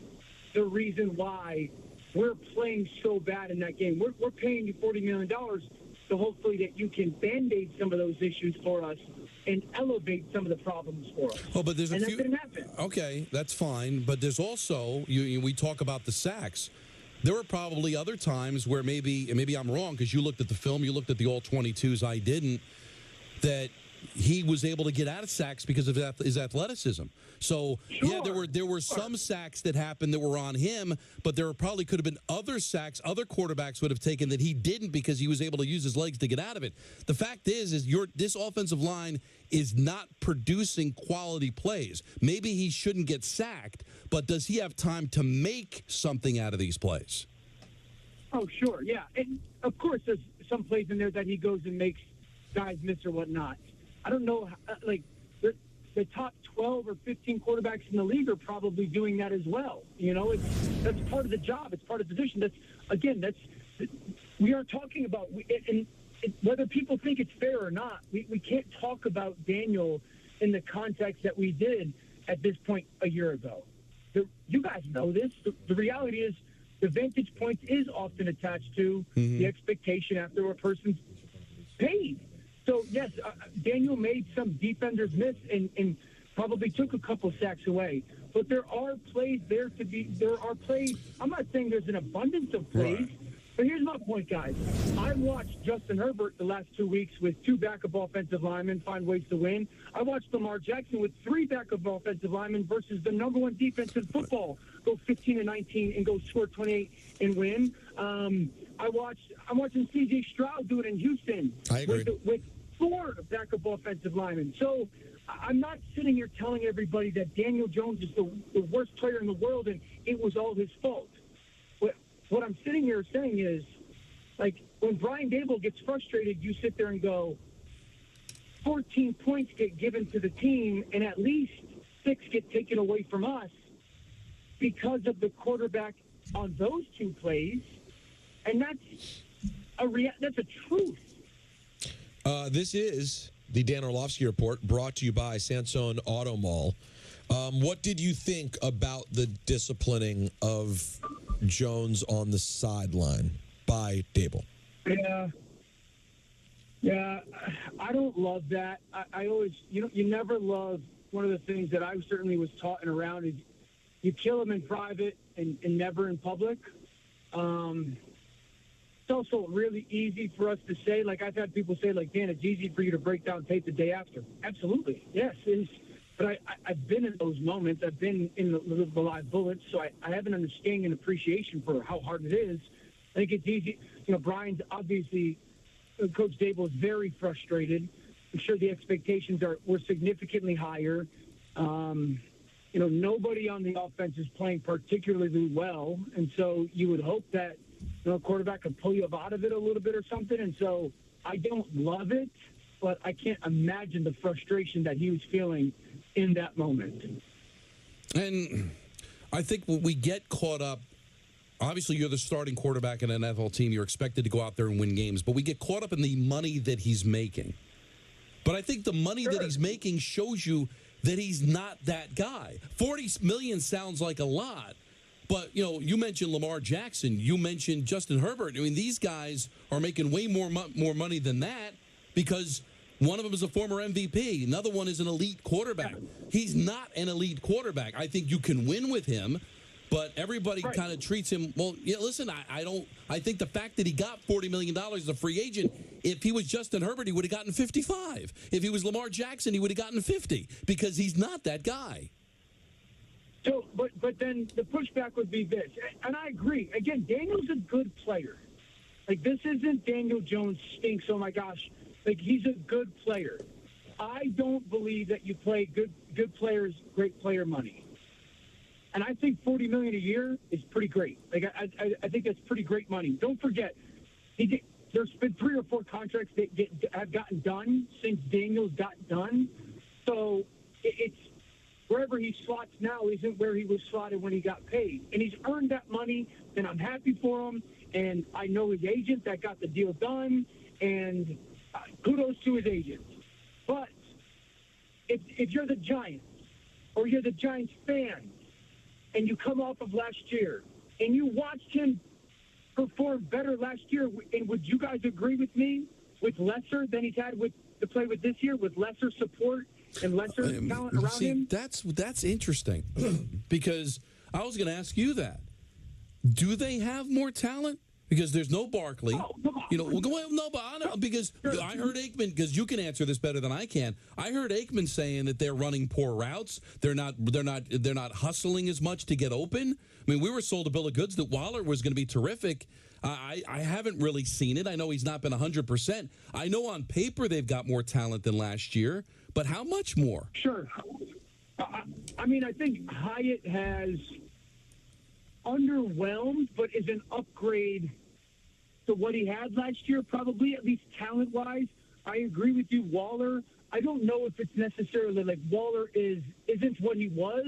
the reason why we're playing so bad in that game. We're paying you $40 million to hopefully that you can Band-Aid some of those issues for us and elevate some of the problems for us. Oh, but there's a and few. That didn't happen. Okay, that's fine. But there's also, we talk about the sacks. There were probably other times where maybe I'm wrong because you looked at the film, you looked at the all 22s, I didn't, that he was able to get out of sacks because of his athleticism. So, yeah, there were some sacks that happened that were on him, but there probably could have been other sacks other quarterbacks would have taken that he didn't because he was able to use his legs to get out of it. The fact is this offensive line is not producing quality plays. Maybe he shouldn't get sacked, but does he have time to make something out of these plays? Oh, sure, yeah. And, of course, there's some plays in there that he goes and makes guys miss or whatnot. I don't know, the top 12 or 15 quarterbacks in the league are probably doing that as well. That's part of the job. It's part of the position. We are talking about, and whether people think it's fair or not, we can't talk about Daniel in the context that we did at this point a year ago. You guys know this. The reality is the vantage point is often attached to the expectation after a person's paid. So, yes, Daniel made some defenders miss and probably took a couple sacks away. But there are plays there to be – there are plays – I'm not saying there's an abundance of plays, right. But here's my point, guys. I watched Justin Herbert the last 2 weeks with 2 backup offensive linemen find ways to win. I watched Lamar Jackson with 3 backup offensive linemen versus the number 1 defense in football go 15-19 and go score 28 and win. I'm watching C.J. Stroud do it in Houston. I agree. With 4 backup offensive linemen. So I'm not sitting here telling everybody that Daniel Jones is the worst player in the world and it was all his fault. What I'm sitting here saying is, when Brian Dable gets frustrated, you sit there and go, 14 points get given to the team and at least 6 get taken away from us because of the quarterback on those 2 plays. And that's a truth. This is the Dan Orlovsky Report, brought to you by Sansone Auto Mall. What did you think about the disciplining of Jones on the sideline by Dable? Yeah, I don't love that. I always, you never love one of the things that I certainly was taught and around is you kill them in private and never in public. It's also really easy for us to say, I've had people say, Dan, it's easy for you to break down tape the day after. Absolutely. Yes, it is. But I've been in those moments. I've been in the live bullets, so I have an understanding and appreciation for how hard it is. I think it's easy. Brian's obviously, Coach Dable is very frustrated. I'm sure the expectations were significantly higher. Nobody on the offense is playing particularly well, and so you would hope that a quarterback could pull you out of it a little bit or something. And so I don't love it, but I can't imagine the frustration that he was feeling in that moment. And I think we get caught up obviously you're the starting quarterback in an NFL team. You're expected to go out there and win games, but we get caught up in the money that he's making. But I think the money that he's making shows you that he's not that guy. $40 million sounds like a lot, but you mentioned Lamar Jackson, you mentioned Justin Herbert. I mean, these guys are making way more money than that because one of them is a former MVP. Another one is an elite quarterback. He's not an elite quarterback. I think you can win with him. But everybody kind of treats him, well, listen, I think the fact that he got $40 million as a free agent, if he was Justin Herbert, he would have gotten 55. If he was Lamar Jackson, he would have gotten 50 because he's not that guy. So, but then the pushback would be this, and I agree. Again, Daniel's a good player. Like, this isn't Daniel Jones stinks, oh my gosh. Like, he's a good player. I don't believe that you play good players, great player money. And I think $40 million a year is pretty great. Like I think that's pretty great money. Don't forget, there's been 3 or 4 contracts that have gotten done since Daniels got done. So it's wherever he slots now isn't where he was slotted when he got paid. And he's earned that money, and I'm happy for him. And I know his agent that got the deal done, and kudos to his agent. But if you're the Giants or you're the Giants fan, and you come off of last year, and you watched him perform better last year, and would you guys agree with me, with lesser than he's had to play with this year, with lesser support and lesser talent around him? That's interesting, because I was going to ask you that. Do they have more talent? Because there's no Barkley. Because I heard Aikman, because you can answer this better than I can. I heard Aikman saying that they're running poor routes. They're not hustling as much to get open. I mean, we were sold a bill of goods that Waller was going to be terrific. I haven't really seen it. I know he's not been 100%. I know on paper they've got more talent than last year, but how much more? Sure. I mean, I think Hyatt has underwhelmed, but is an upgrade to what he had last year, probably, at least talent-wise. I agree with you, Waller. I don't know if it's necessarily like Waller isn't what he was,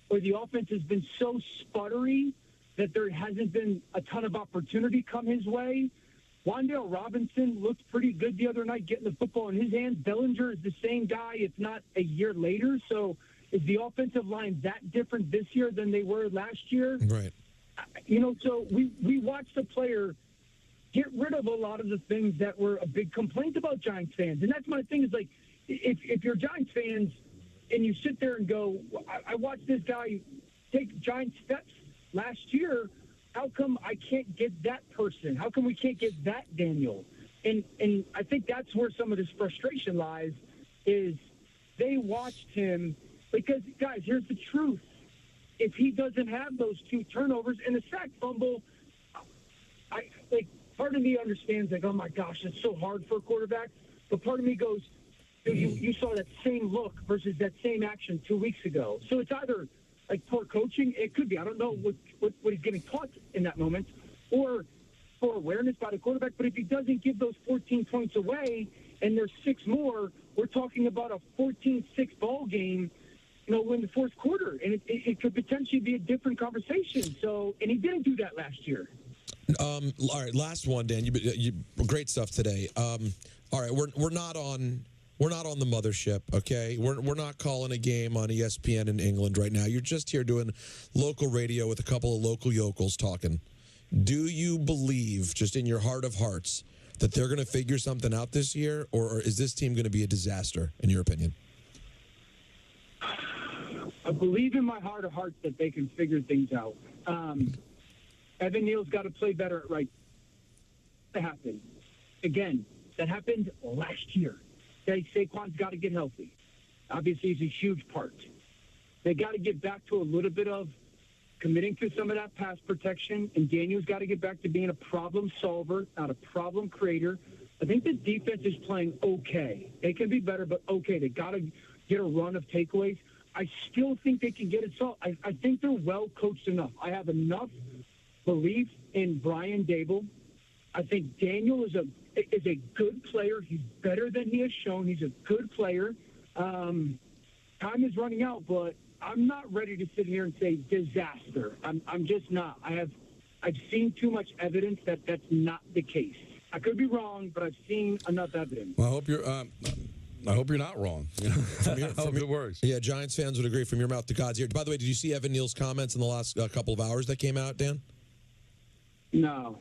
or the offense has been so sputtery that there hasn't been a ton of opportunity come his way. Wan'Dale Robinson looked pretty good the other night getting the football in his hands. Bellinger is the same guy, if not a year later. So is the offensive line that different this year than they were last year? Right. So we watched the player get rid of a lot of the things that were a big complaint about Giants fans. And that's my thing is, like, if you're Giants fans and you sit there and go, I watched this guy take giant steps last year, how come I can't get that person? How come we can't get that Daniel? And I think that's where some of this frustration lies, is they watched him because, guys, here's the truth. If he doesn't have those 2 turnovers and the sack fumble, part of me understands, like, oh my gosh, it's so hard for a quarterback. But part of me goes, you saw that same look versus that same action 2 weeks ago. So it's either like poor coaching, it could be, I don't know what he's getting taught in that moment, or poor awareness by the quarterback. But if he doesn't give those 14 points away and there's 6 more, we're talking about a 14-6 ball game, in the fourth quarter, and it could potentially be a different conversation. So, and he didn't do that last year. All right, last one, Dan. You great stuff today. All right, we're not on the mothership, okay? We're not calling a game on ESPN in England right now. You're just here doing local radio with a couple of local yokels talking. Do you believe, just in your heart of hearts, that they're going to figure something out this year, or is this team going to be a disaster, in your opinion? I believe in my heart of hearts that they can figure things out. Evan Neal's got to play better at right. That happened. Again, that happened last year. Okay, Saquon's got to get healthy. Obviously, he's a huge part. They got to get back to a little bit of committing to some of that pass protection, and Daniel's got to get back to being a problem solver, not a problem creator. I think the defense is playing okay. They can be better, but okay. They got to get a run of takeaways. I still think they can get it solved. I think they're well coached enough. I have enough belief in Brian Dable. I think Daniel is a good player. He's better than he has shown. He's a good player. Time is running out, but I'm not ready to sit here and say disaster. I'm just not. I have I've seen too much evidence that that's not the case. I could be wrong, but I've seen enough evidence. Well, I hope you're not wrong. I hope it works. Yeah, Giants fans would agree from your mouth to God's ear. By the way, did you see Evan Neal's comments in the last couple of hours that came out, Dan? No.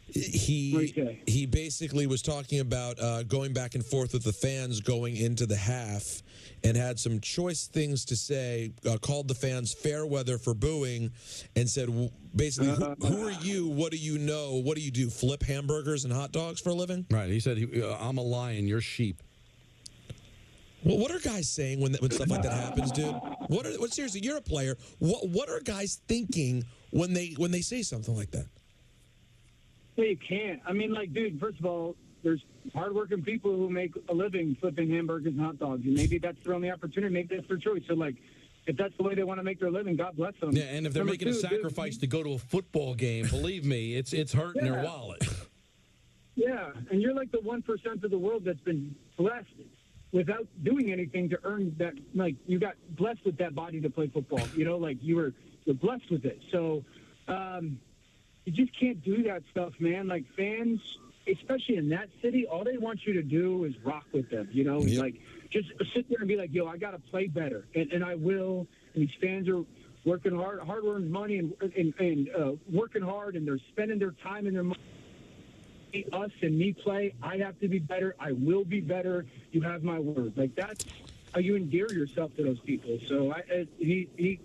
He basically was talking about going back and forth with the fans going into the half and had some choice things to say, called the fans fair weather for booing, and said, basically, who are you? What do you know? What do you do? Flip hamburgers and hot dogs for a living? Right. He said, I'm a lion, you're sheep. Well, what are guys saying when stuff like that happens, dude? Seriously, you're a player. What are guys thinking when they say something like that? Well, you can't. I mean, like, dude, first of all, there's hardworking people who make a living flipping hamburgers and hot dogs, and maybe that's their only opportunity. Maybe that's their choice. So, like, if that's the way they want to make their living, God bless them. Yeah, and if they're making a sacrifice to go to a football game, believe me, it's hurting their wallet. Yeah, and you're like the 1% of the world that's been blessed without doing anything to earn that. Like, you got blessed with that body to play football. You know, like, you're blessed with it. So, you just can't do that stuff, man. Like, fans, especially in that city, all they want you to do is rock with them, you know? Yep. Like, just sit there and be like, yo, I got to play better. And I will. And these fans are working hard-earned money and working hard, and they're spending their time and their money. Us and me play. I have to be better. I will be better. You have my word. Like, that's how you endear yourself to those people. So he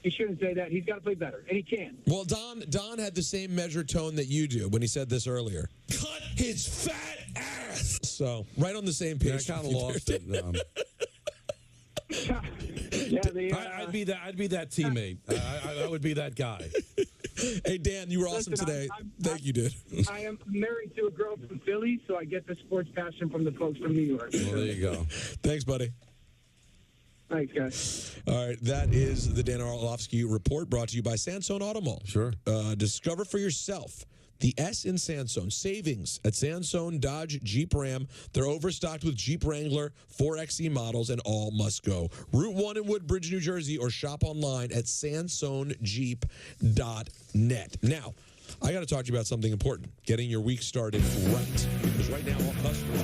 shouldn't say that. He's got to play better, and he can. Well, Don had the same measured tone that you do when he said this earlier. Cut his fat ass. So, right on the same page. Yeah, I kind of lost it. I'd be that teammate. I would be that guy. Hey, Dan, you were awesome today. Thank you, dude. I am married to a girl from Philly, so I get the sports passion from the folks from New York. Well, there you go. Thanks, buddy. Thanks, guys. All right, that is the Dan Orlovsky Report, brought to you by Sansone Auto Mall. Sure. Discover for yourself the S in Sansone. Savings at Sansone, Dodge, Jeep, Ram. They're overstocked with Jeep Wrangler, 4xe models, and all must go. Route 1 in Woodbridge, New Jersey, or shop online at SansoneJeep.net. Now, I got to talk to you about something important, getting your week started right. Because right now, all customers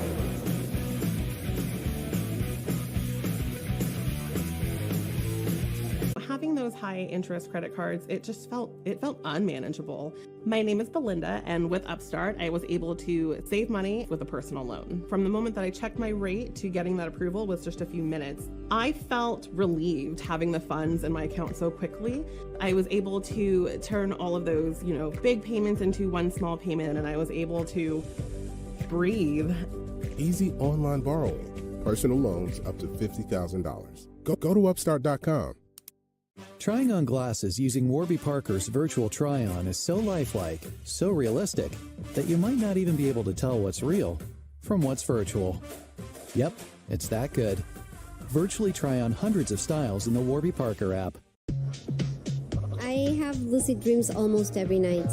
having those high interest credit cards, it felt unmanageable. My name is Belinda, and with Upstart, I was able to save money with a personal loan. From the moment that I checked my rate to getting that approval was just a few minutes. I felt relieved having the funds in my account so quickly. I was able to turn all of those, big payments into one small payment, and I was able to breathe. Easy online borrowing. Personal loans up to $50,000. Go to Upstart.com. Trying on glasses using Warby Parker's virtual try-on is so lifelike, so realistic, that you might not even be able to tell what's real from what's virtual. Yep, it's that good. Virtually try on hundreds of styles in the Warby Parker app. I have lucid dreams almost every night.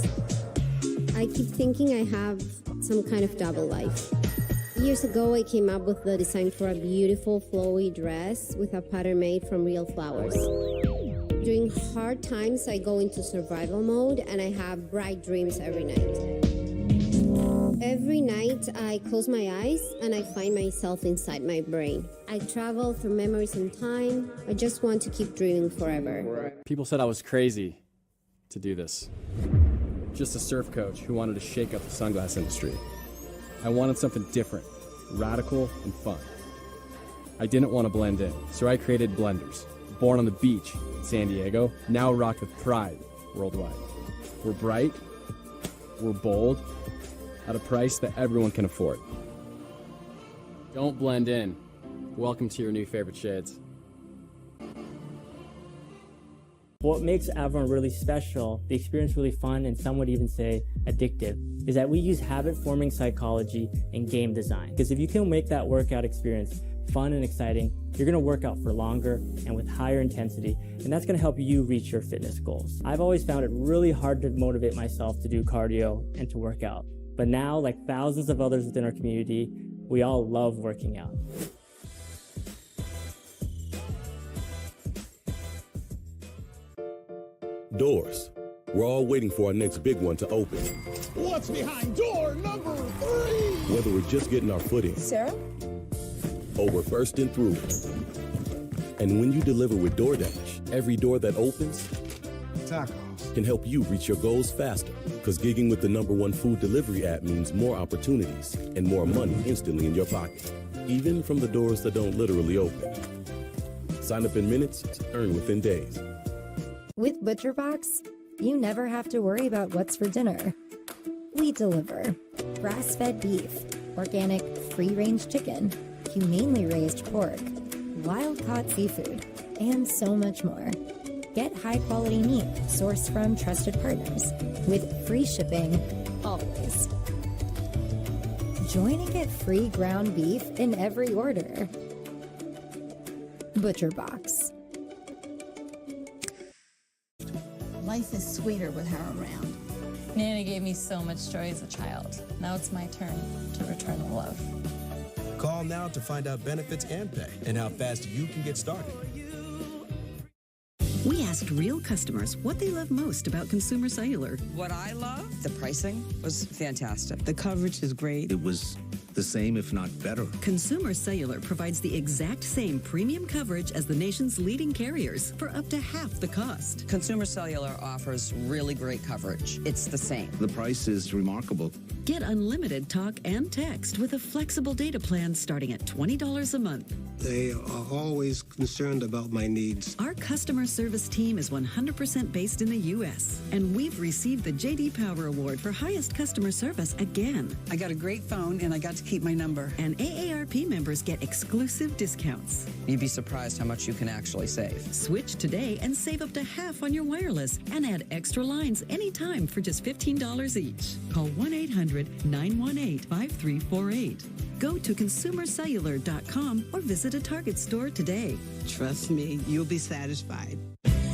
I keep thinking I have some kind of double life. Years ago, I came up with the design for a beautiful flowy dress with a pattern made from real flowers. During hard times, I go into survival mode and I have bright dreams every night. Every night, I close my eyes and I find myself inside my brain. I travel through memories and time. I just want to keep dreaming forever. People said I was crazy to do this. Just a surf coach who wanted to shake up the sunglass industry. I wanted something different, radical, and fun. I didn't want to blend in, so I created Blenders. Born on the beach in San Diego, now rocked with pride worldwide. We're bright, we're bold, at a price that everyone can afford. Don't blend in. Welcome to your new favorite shades. What makes Avalon really special, the experience really fun, and some would even say addictive, is that we use habit-forming psychology and game design. Because if you can make that workout experience fun and exciting, you're going to work out for longer and with higher intensity, and that's going to help you reach your fitness goals. I've always found it really hard to motivate myself to do cardio and to work out. But now, like thousands of others within our community, we all love working out. Doors. We're all waiting for our next big one to open. What's behind door number 3? Whether we're just getting our footing Sarah? or we're bursting through it. And when you deliver with DoorDash, every door that opens can help you reach your goals faster. Because gigging with the #1 food delivery app means more opportunities and more money instantly in your pocket, even from the doors that don't literally open. Sign up in minutes, earn within days. With ButcherBox, you never have to worry about what's for dinner. We deliver grass-fed beef, organic free-range chicken, humanely raised pork, wild-caught seafood, and so much more. Get high-quality meat sourced from trusted partners with free shipping always. Join and get free ground beef in every order. ButcherBox. Life is sweeter with her around. Nana gave me so much joy as a child. Now it's my turn to return the love. Call now to find out benefits and pay and how fast you can get started. We asked real customers what they love most about Consumer Cellular. What I love, the pricing was fantastic. The coverage is great. It was the same, if not better. Consumer Cellular provides the exact same premium coverage as the nation's leading carriers for up to half the cost. Consumer Cellular offers really great coverage. It's the same. The price is remarkable. Get unlimited talk and text with a flexible data plan starting at $20 a month. They are always concerned about my needs. Our customer service team is 100% based in the U.S., and we've received the J.D. Power Award for highest customer service again. I got a great phone, and I got to keep my number. And AARP members get exclusive discounts. You'd be surprised how much you can actually save. Switch today and save up to half on your wireless and add extra lines anytime for just $15 each. Call 1-800-918-5348. Go to consumercellular.com or visit a Target store today. Trust me, you'll be satisfied.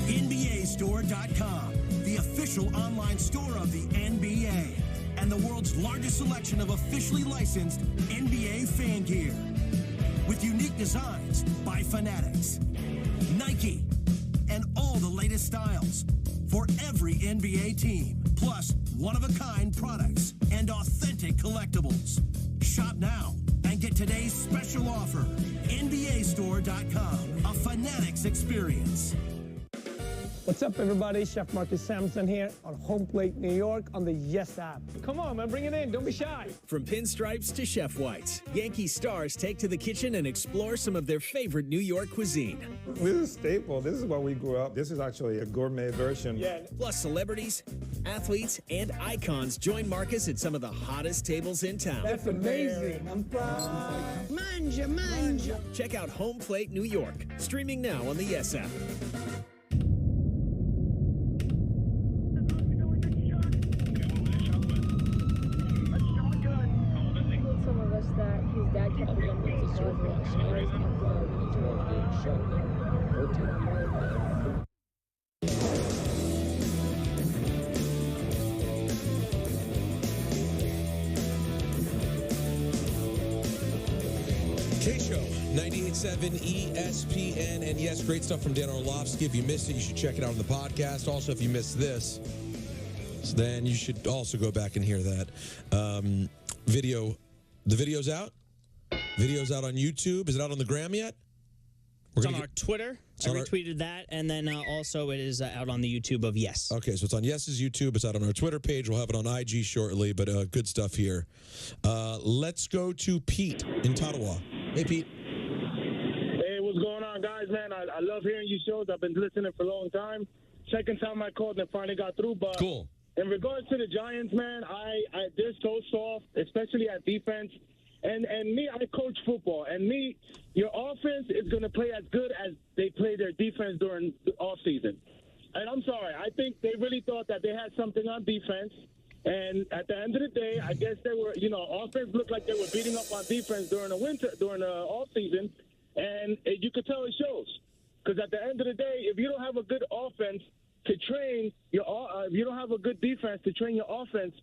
NBAstore.com, the official online store of the NBA, and the world's largest selection of officially licensed NBA fan gear. With unique designs by Fanatics, Nike, and all the latest styles for every NBA team, plus one-of-a-kind products and authentic collectibles. Shop now and get today's special offer. NBAstore.com, a Fanatics experience. What's up, everybody? Chef Marcus Sampson here on Home Plate New York on the Yes app. Come on, man, bring it in. Don't be shy. From pinstripes to chef whites, Yankee stars take to the kitchen and explore some of their favorite New York cuisine. This is staple. This is what we grew up. This is actually a gourmet version. Yeah. Plus celebrities, athletes, and icons join Marcus at some of the hottest tables in town. That's amazing. I'm proud. Manja. Check out Home Plate New York, streaming now on the Yes app. That his dad kept the gun with his surgery and we need to get shot. K-Show, 98.7 ESPN. And yes, great stuff from Dan Orlovsky. If you missed it, you should check it out on the podcast. Also, if you missed this, then you should also go back and hear that. The video's out. Video's out on YouTube. Is it out on the gram yet? It's on our Twitter. I retweeted that. And then also it is out on the YouTube of Yes. Okay, so it's on Yes's YouTube. It's out on our Twitter page. We'll have it on IG shortly, but good stuff here. Let's go to Pete in Ottawa. Hey, Pete. Hey, what's going on, guys, man? I love hearing you shows. I've been listening for a long time. Second time I called and finally got through, but... Cool. In regards to the Giants, man, they're so soft, especially at defense. And me, I coach football. And me, your offense is going to play as good as they play their defense during the offseason. And I'm sorry, I think they really thought that they had something on defense. And at the end of the day, I guess they were, offense looked like they were beating up on defense during the offseason. And you could tell it shows. Because at the end of the day, if you don't have a good offense to train if you don't have a good defense to train your offense,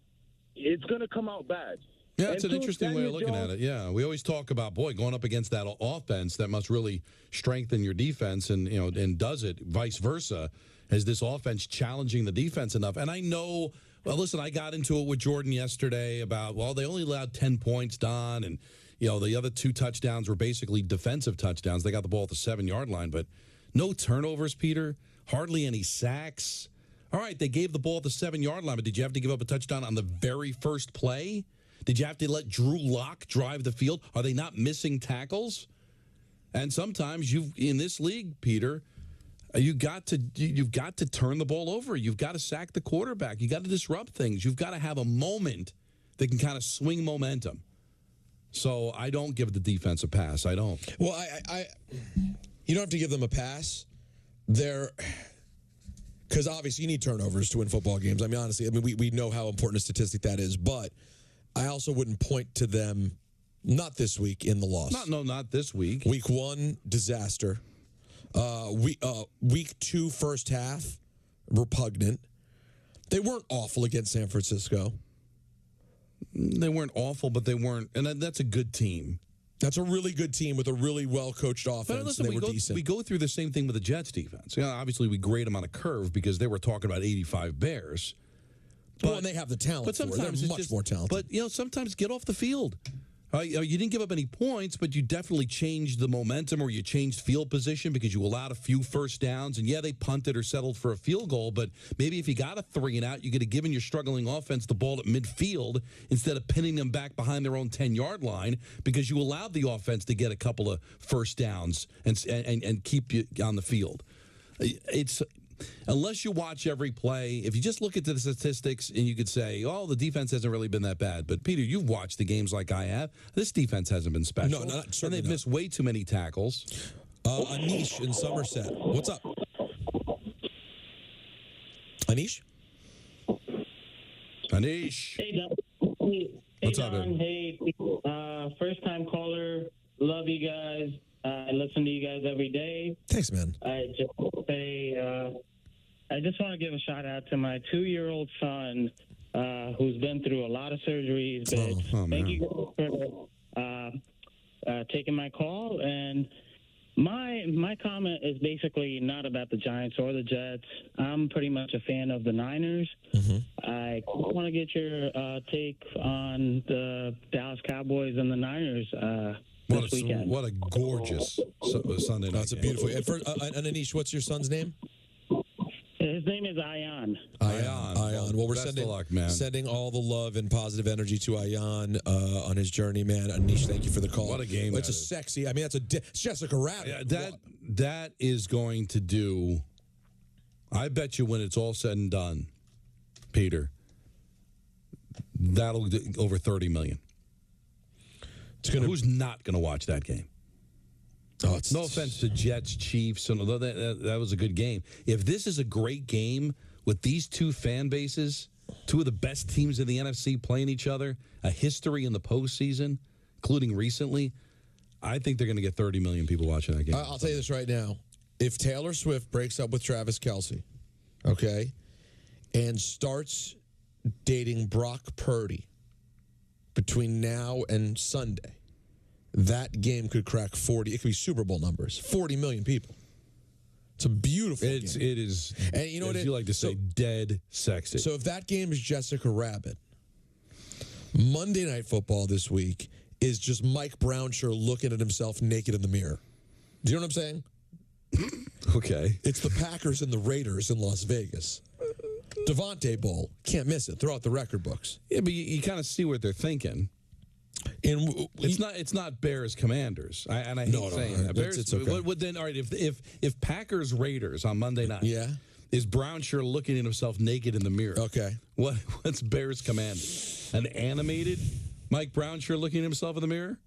it's going to come out bad. Yeah, it's an interesting way of looking at it. Yeah, we always talk about, boy, going up against that offense that must really strengthen your defense, and and does it? Vice versa, is this offense challenging the defense enough? And I know, well, listen, I got into it with Jordan yesterday about, well, they only allowed 10 points, Don, and the other 2 touchdowns were basically defensive touchdowns. They got the ball at the 7-yard line, but no turnovers, Peter. Hardly any sacks. All right, they gave the ball at the 7-yard line, but did you have to give up a touchdown on the very first play? Did you have to let Drew Lock drive the field? Are they not missing tackles? And sometimes in this league, Peter, you've got to turn the ball over. You've got to sack the quarterback. You've got to disrupt things. You've got to have a moment that can kind of swing momentum. So I don't give the defense a pass. I don't. Well, you don't have to give them a pass. Because obviously you need turnovers to win football games. I mean, honestly, we know how important a statistic that is, but I also wouldn't point to them, not this week in the loss. Not this week. Week 1, disaster. Week 2, first half, repugnant. They weren't awful against San Francisco. They weren't awful, but they weren't, and that's a good team. That's a really good team with a really well-coached offense. But listen, and they were decent. We go through the same thing with the Jets defense. Obviously, we grade them on a curve because they were talking about 85 Bears. And they have the talent. But sometimes they're much more talented. But sometimes get off the field. You didn't give up any points, but you definitely changed the momentum, or you changed field position because you allowed a few first downs. And yeah, they punted or settled for a field goal, but maybe if you got a 3 and out, you could have given your struggling offense the ball at midfield instead of pinning them back behind their own 10-yard line, because you allowed the offense to get a couple of first downs and keep you on the field. Unless you watch every play, if you just look at the statistics and you could say, oh, the defense hasn't really been that bad. But, Peter, you've watched the games like I have. This defense hasn't been special. No, and they've missed way too many tackles. Anish in Somerset. What's up? Anish? Hey, Don. What's up, Don? Hey, first-time caller. Love you guys. I listen to you guys every day. Thanks, man. I just want to give a shout out to my 2-year-old son, who's been through a lot of surgeries. But thank you for taking my call. And my comment is basically not about the Giants or the Jets. I'm pretty much a fan of the Niners. Mm-hmm. I want to get your take on the Dallas Cowboys and the Niners. What a gorgeous Sunday night. That's a beautiful. And Anish, what's your son's name? His name is Ayan. Ayan. Well, we're sending all the love and positive energy to Ayan on his journey, man. Anish, thank you for the call. What a game! It's sexy. I mean, that's Jessica Rabbit. Yeah, that is going to do. I bet you when it's all said and done, Peter, that'll do over 30 million. Who's not going to watch that game? No offense to Jets, Chiefs, and that was a good game. If this is a great game with these two fan bases, two of the best teams in the NFC playing each other, a history in the postseason, including recently, I think they're going to get 30 million people watching that game. I'll tell you this right now. If Taylor Swift breaks up with Travis Kelce, okay, and starts dating Brock Purdy between now and Sunday, that game could crack 40. It could be Super Bowl numbers. 40 million people. It's a beautiful game. It is, and you know what you like to say, dead sexy. So if that game is Jessica Rabbit, Monday Night Football this week is just Mike Brownshire looking at himself naked in the mirror. Do you know what I'm saying? Okay. It's the Packers and the Raiders in Las Vegas. Devontae Bowl. Can't miss it. Throw out the record books. Yeah, but you kind of see what they're thinking. And it's not Bears Commanders. I hate saying that. Bears, it's okay. What then? All right, if Packers Raiders on Monday night, is Brownshire looking at himself naked in the mirror? Okay. What's Bears Commanders? An animated Mike Brownshire looking at himself in the mirror?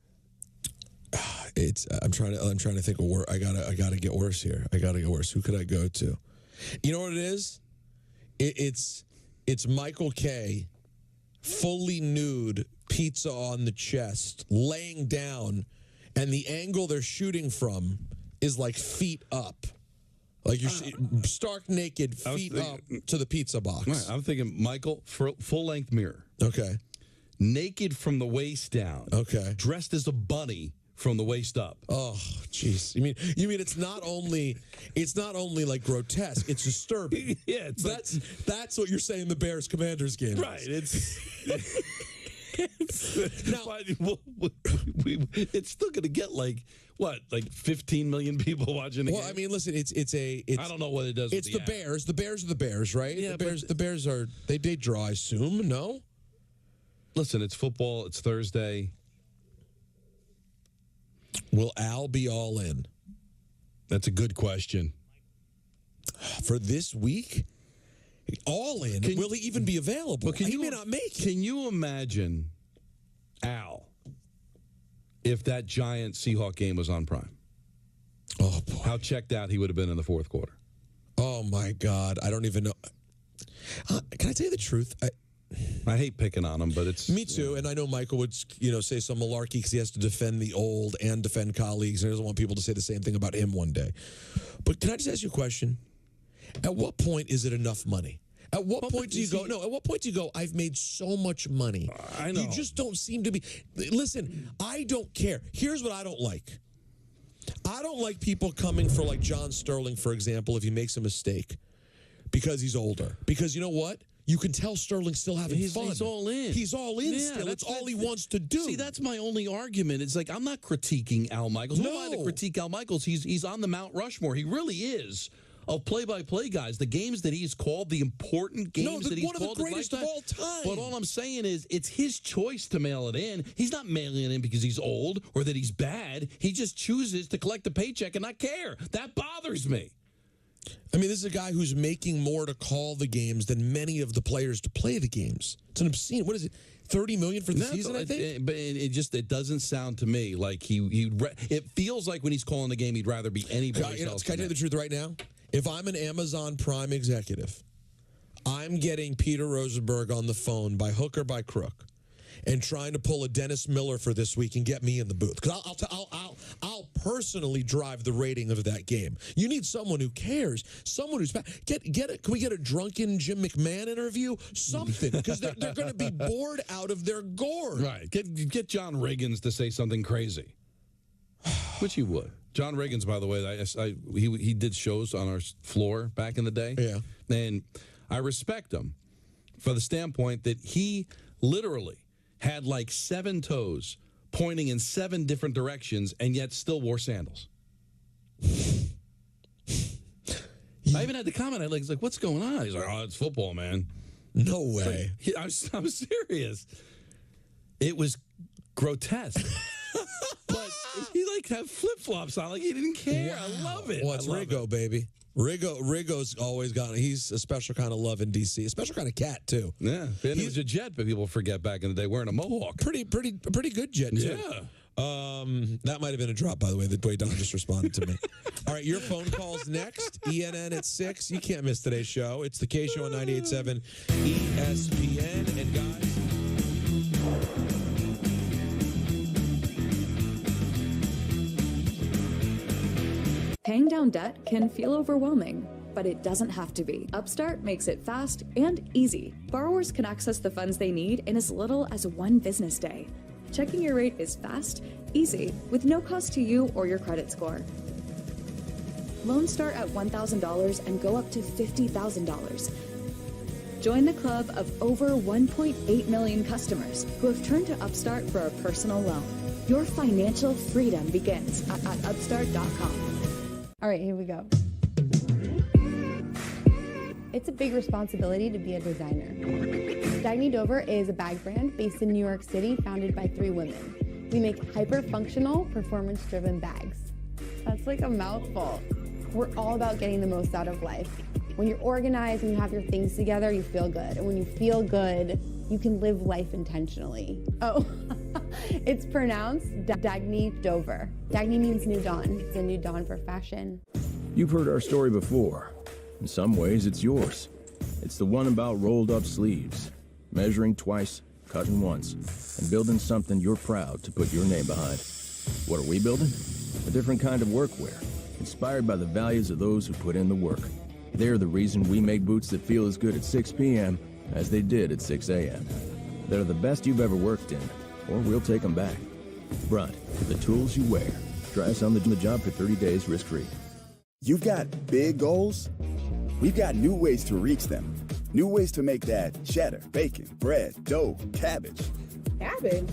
I'm trying to think of where I gotta get worse here. I gotta get worse. Who could I go to? You know what it is? It's Michael K. fully nude, pizza on the chest, laying down, and the angle they're shooting from is like feet up. Like you're stark naked, feet up to the pizza box. Right, I'm thinking Michael, full-length mirror. Okay. naked from the waist down. Okay. Dressed as a bunny from the waist up. Oh, jeez. You mean it's not only like grotesque, it's disturbing. Yeah, that's what you're saying the Bears-Commanders game right. is. Now, it's still going to get like 15 million people watching the game? I mean, listen, it's I don't know what it does. It's with the Bears. The Bears are the Bears, right? Yeah, the Bears are they draw, I assume. No. Listen, it's football. It's Thursday. Will Al be all in? That's a good question. For this week? All in? Will he even be available? He may not make it. Can you imagine, Al, if that giant Seahawk game was on Prime? Oh, boy. How checked out he would have been in the fourth quarter. Oh, my God. I don't even know. Can I tell you the truth? I hate picking on him, but it's... Me too, and I know Michael would say some malarkey because he has to defend the old and defend colleagues, and he doesn't want people to say the same thing about him one day. But can I just ask you a question? At what point is it enough money? At what point do you go, no, at what point do you go, I've made so much money? I know. You just don't seem to be... Listen, I don't care. Here's what I don't like. I don't like people coming for like John Sterling, for example, if he makes a mistake because he's older. Because you know what? You can tell Sterling's still having fun. He's all in. He's all in still. It's all he wants to do. See, that's my only argument. It's like, I'm not critiquing Al Michaels. Who am I to critique Al Michaels? He's on the Mount Rushmore. He really is. Of play-by-play guys, the games that he's called, the important games that he's called. One of the greatest of all time. But all I'm saying is, it's his choice to mail it in. He's not mailing it in because he's old or that he's bad. He just chooses to collect a paycheck and not care. That bothers me. I mean, this is a guy who's making more to call the games than many of the players to play the games. It's an obscene. What is it? $30 million for the season, I think? But it doesn't sound to me like it feels like when he's calling the game, he'd rather be anybody else. Can I tell you the truth right now? If I'm an Amazon Prime executive, I'm getting Peter Rosenberg on the phone by hook or by crook and trying to pull a Dennis Miller for this week and get me in the booth. Because I'll personally drive the rating of that game. You need someone who cares, someone who's can we get a drunken Jim McMahon interview? Something, because they're going to be bored out of their gourd. Right. Get John Riggins to say something crazy, which he would. John Riggins, by the way, he did shows on our floor back in the day. Yeah. And I respect him for the standpoint that he literally had like 7 toes pointing in 7 different directions and yet still wore sandals. I even had to comment. I was like, what's going on? He's like, oh, it's football, man. No way. I'm serious. It was grotesque. But he had flip-flops on like he didn't care. Wow. I love it. Well, it's Riggo, baby. Riggo's always got. He's a special kind of love in D.C. A special kind of cat too. Yeah, and he was a Jet, but people forget back in the day wearing a mohawk. Pretty good Jet too. Yeah. That might have been a drop, by the way. The way Don just responded to me. All right, your phone calls next. ENN at 6. You can't miss today's show. It's the K Show on 98.7 ESPN. And guys. Paying down debt can feel overwhelming, but it doesn't have to be. Upstart makes it fast and easy. Borrowers can access the funds they need in as little as 1 business day. Checking your rate is fast, easy, with no cost to you or your credit score. Loans start at $1,000 and go up to $50,000. Join the club of over 1.8 million customers who have turned to Upstart for a personal loan. Your financial freedom begins at upstart.com. All right, here we go. It's a big responsibility to be a designer. Dagny Dover is a bag brand based in New York City, founded by 3 women. We make hyper-functional, performance-driven bags. That's like a mouthful. We're all about getting the most out of life. When you're organized and you have your things together, you feel good. And when you feel good, you can live life intentionally. Oh, it's pronounced Dagny Dover. Dagny means new dawn. It's a new dawn for fashion. You've heard our story before. In some ways, it's yours. It's the one about rolled up sleeves, measuring twice, cutting once, and building something you're proud to put your name behind. What are we building? A different kind of workwear, inspired by the values of those who put in the work. They're the reason we make boots that feel as good at 6 p.m. as they did at 6 a.m. They're the best you've ever worked in, or we'll take them back. Brunt, the tools you wear. Try us on the job for 30 days risk-free. You've got big goals? We've got new ways to reach them. New ways to make that cheddar, bacon, bread, dough, cabbage. Cabbage?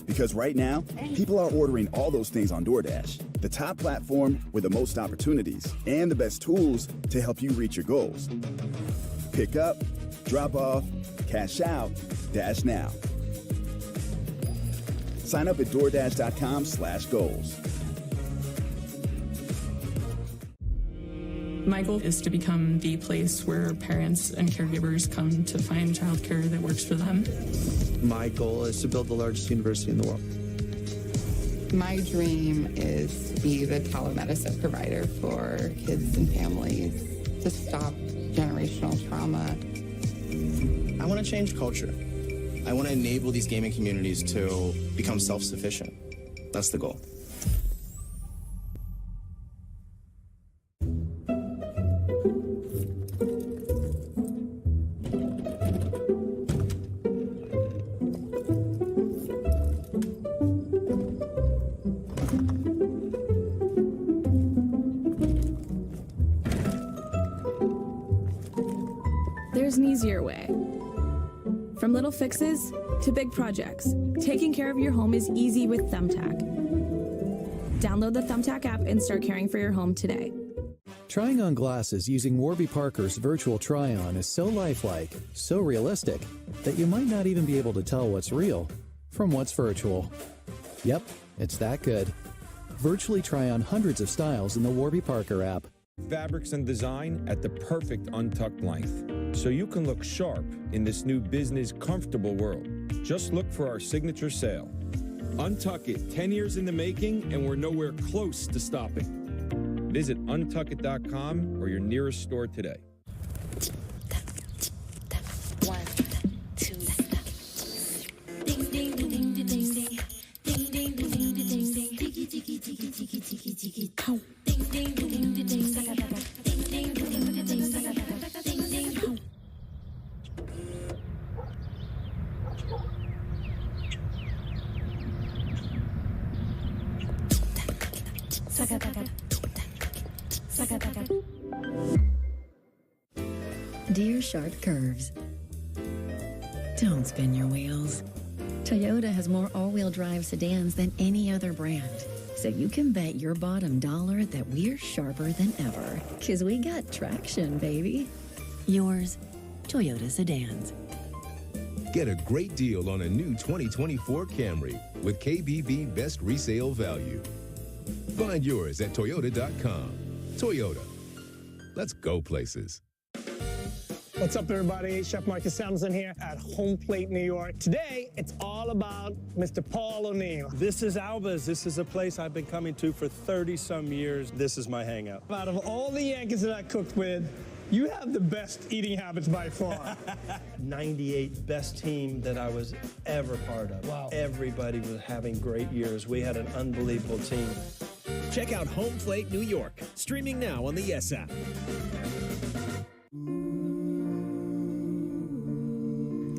Because right now, people are ordering all those things on DoorDash, the top platform with the most opportunities and the best tools to help you reach your goals. Pick up, drop off, cash out, Dash now. Sign up at DoorDash.com/goals. My goal is to become the place where parents and caregivers come to find childcare that works for them. My goal is to build the largest university in the world. My dream is to be the telemedicine provider for kids and families to stop generational trauma. I want to change culture. I want to enable these gaming communities to become self-sufficient. That's the goal. There's an easier way. From little fixes to big projects, taking care of your home is easy with Thumbtack. Download the Thumbtack app and start caring for your home today. Trying on glasses using Warby Parker's virtual try-on is so lifelike, so realistic, that you might not even be able to tell what's real from what's virtual. Yep, it's that good. Virtually try on hundreds of styles in the Warby Parker app. Fabrics and design at the perfect untucked length, so you can look sharp in this new business comfortable world. Just look for our signature sale. Untuck It, 10 years in the making, and we're nowhere close to stopping. Visit untuckit.com or your nearest store today. 1, 2, ding ding ding ding ding ding ding ding ding ding ding ding tiki tiki tiki tiki tiki tiki ding ding ding ding ding ding ding ding ding ding ding. Dear Sharp Curves, don't spin your wheels. Toyota has more all-wheel drive sedans than any other brand. So you can bet your bottom dollar that we're sharper than ever. 'Cause we got traction, baby. Yours, Toyota Sedans. Get a great deal on a new 2024 Camry with KBB Best Resale Value. Find yours at Toyota.com. Toyota. Let's go places. What's up, everybody? Chef Marcus Samuelson here at Home Plate, New York. Today, it's all about Mr. Paul O'Neill. This is Alba's. This is a place I've been coming to for 30-some years. This is my hangout. Out of all the Yankees that I cooked with, you have the best eating habits by far. 98 best team that I was ever part of. Wow. Everybody was having great years. We had an unbelievable team. Check out Home Plate New York, streaming now on the Yes app.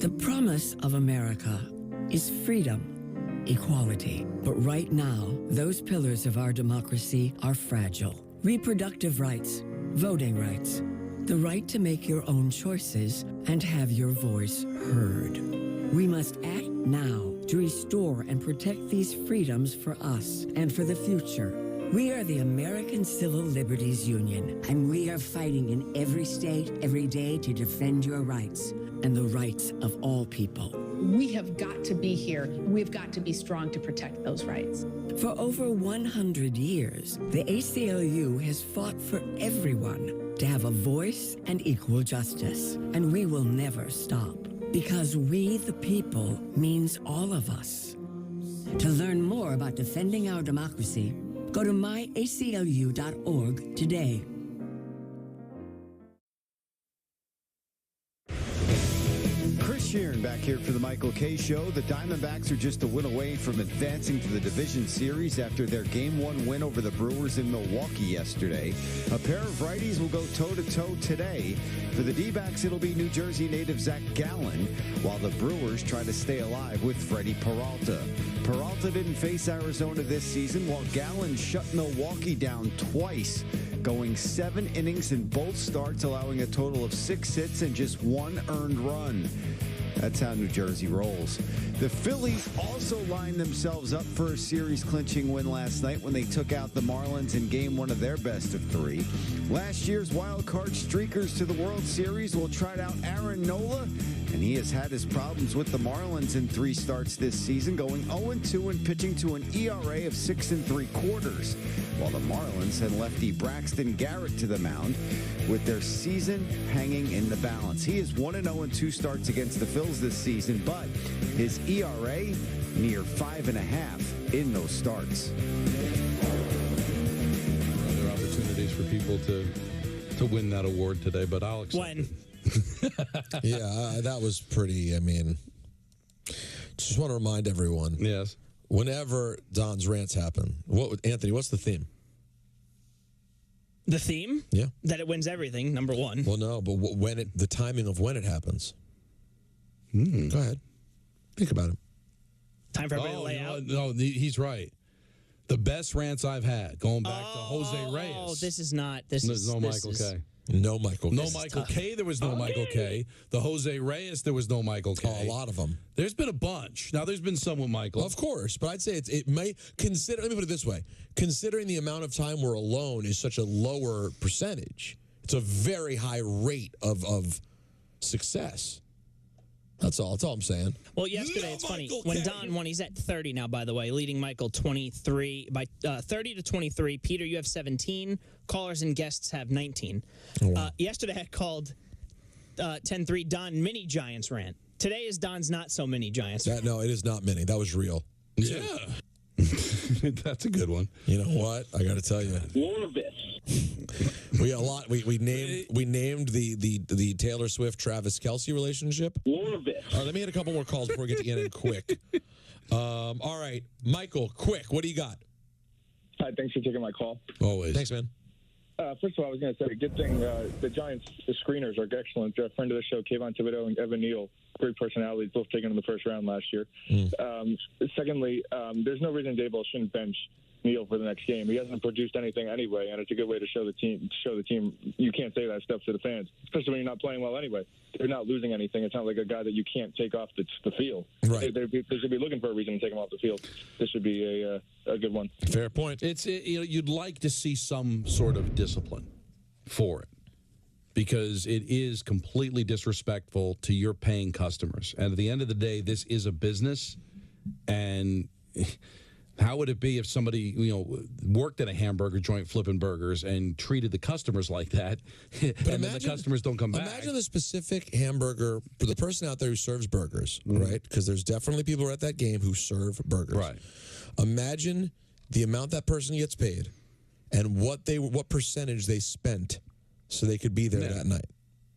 The promise of America is freedom, equality. But right now, those pillars of our democracy are fragile. Reproductive rights, voting rights, the right to make your own choices and have your voice heard. We must act now to restore and protect these freedoms for us and for the future. We are the American Civil Liberties Union, and we are fighting in every state, every day to defend your rights and the rights of all people. We have got to be here. We've got to be strong to protect those rights. For over 100 years, the ACLU has fought for everyone to have a voice and equal justice, and we will never stop. Because we, the people, means all of us. To learn more about defending our democracy, go to myaclu.org today. Chris Sheeran back here for the Michael K. Show. The Diamondbacks are just a win away from advancing to the division series after their Game 1 win over the Brewers in Milwaukee yesterday. A pair of righties will go toe-to-toe today. For the D-backs, it'll be New Jersey native Zach Gallen, while the Brewers try to stay alive with Freddie Peralta. Peralta didn't face Arizona this season, while Gallen shut Milwaukee down twice, going 7 innings in both starts, allowing a total of 6 hits and just 1 earned run. That's how New Jersey rolls. The Phillies also lined themselves up for a series-clinching win last night when they took out the Marlins in Game 1 of their best-of-3. Last year's wild-card streakers to the World Series will trot out Aaron Nola, and he has had his problems with the Marlins in 3 starts this season, going 0-2 and pitching to an ERA of 6 3/4, while the Marlins had lefty Braxton Garrett to the mound with their season hanging in the balance. He is 1-0 in 2 starts against the Phils this season, but his ERA near 5.5 in those starts. There are opportunities for people to win that award today, but I'll accept when? it. Yeah, that was pretty, just want to remind everyone. Yes. Whenever Don's rants happen, Anthony, what's the theme? The theme? Yeah. That it wins everything, number one. Well, no, but the timing of when it happens. Go ahead. Think about it. Time for everybody to lay out. No, he's right. The best rants I've had, going back to Jose Reyes. Oh, this is not. No Michael K. No Michael K. No Michael K. There was no Michael K. The Jose Reyes, there was no Michael K. Oh, a lot of them. There's been a bunch. Now, there's been some with Michael. Of course, but I'd say it may consider. Let me put it this way: considering the amount of time we're alone is such a lower percentage, it's a very high rate of success. That's all I'm saying. Well, yesterday, it's funny. When Don won, he's at 30 now, by the way, leading Michael 23 by 30 to 23. Peter, you have 17. Callers and guests have 19. Yesterday, I called 10-3 Don Mini Giants rant. Today is Don's not so mini Giants. No, it is not mini. That was real. Yeah. That's a good one. You know what? I got to tell you. We got a lot. We named the Taylor Swift Travis Kelce relationship. All right, let me get a couple more calls before we get to get in quick. All right, Michael, quick. What do you got? Hi, thanks for taking my call. Always. Thanks, man. First of all, I was going to say, good thing the Giants, the screeners are excellent. A friend of the show, Kayvon Thibodeau and Evan Neal, great personalities, both taken in the first round last year. Secondly, there's no reason Daboll shouldn't bench Neal for the next game. He hasn't produced anything anyway, and it's a good way to show the team. You can't say that stuff to the fans, especially when you're not playing well anyway. They're not losing anything. It's not like a guy that you can't take off the field. Right. They should be looking for a reason to take him off the field. This should be a good one. Fair point. You'd like to see some sort of discipline for it, because it is completely disrespectful to your paying customers. And at the end of the day, this is a business, and how would it be if somebody, worked at a hamburger joint flipping burgers and treated the customers like that, and then the customers don't come back? Imagine the specific hamburger for the person out there who serves burgers, right? Because there's definitely people who are at that game who serve burgers. Right. Imagine the amount that person gets paid and what percentage they spent so they could be there that night.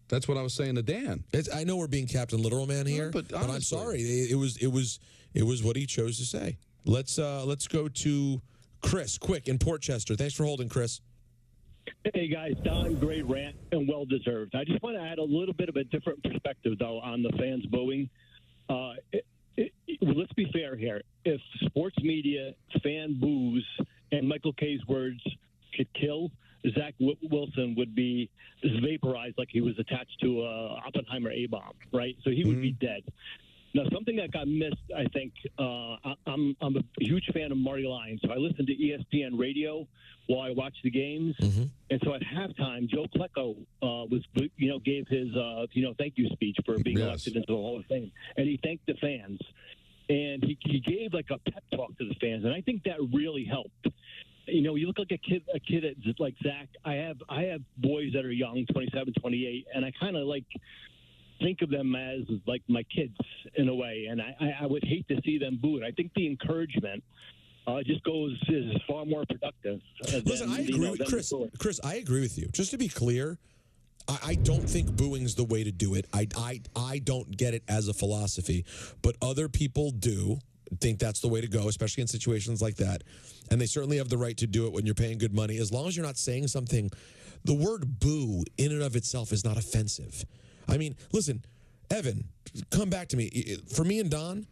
That's what I was saying to Dan. I know we're being Captain Literal Man here, but I'm sorry. It was what he chose to say. Let's go to Chris, quick, in Port Chester. Thanks for holding, Chris. Hey, guys. Don, great rant and well-deserved. I just want to add a little bit of a different perspective, though, on the fans booing. Let's be fair here. If sports media fan boos and Michael K's words could kill, Zach Wilson would be vaporized like he was attached to a Oppenheimer A-bomb, right? So he would be dead. Now, something that got missed, I think, I'm a huge fan of Marty Lyons, so I listen to ESPN radio while I watch the games. And so at halftime, Joe Klecko gave his thank you speech for being elected into the Hall of Fame, and he thanked the fans, and he gave like a pep talk to the fans, and I think that really helped. You look like a kid like Zach. I have boys that are young, 27, 28, and I kind of think of them as like my kids in a way, and I would hate to see them booed. I think the encouragement is far more productive. Listen, I agree with Chris. Chris, I agree with you. Just to be clear, I don't think booing's the way to do it. I don't get it as a philosophy, but other people do think that's the way to go, especially in situations like that. And they certainly have the right to do it when you're paying good money, as long as you're not saying something. The word boo in and of itself is not offensive. I mean, listen, Evan, come back to me. For me and Don,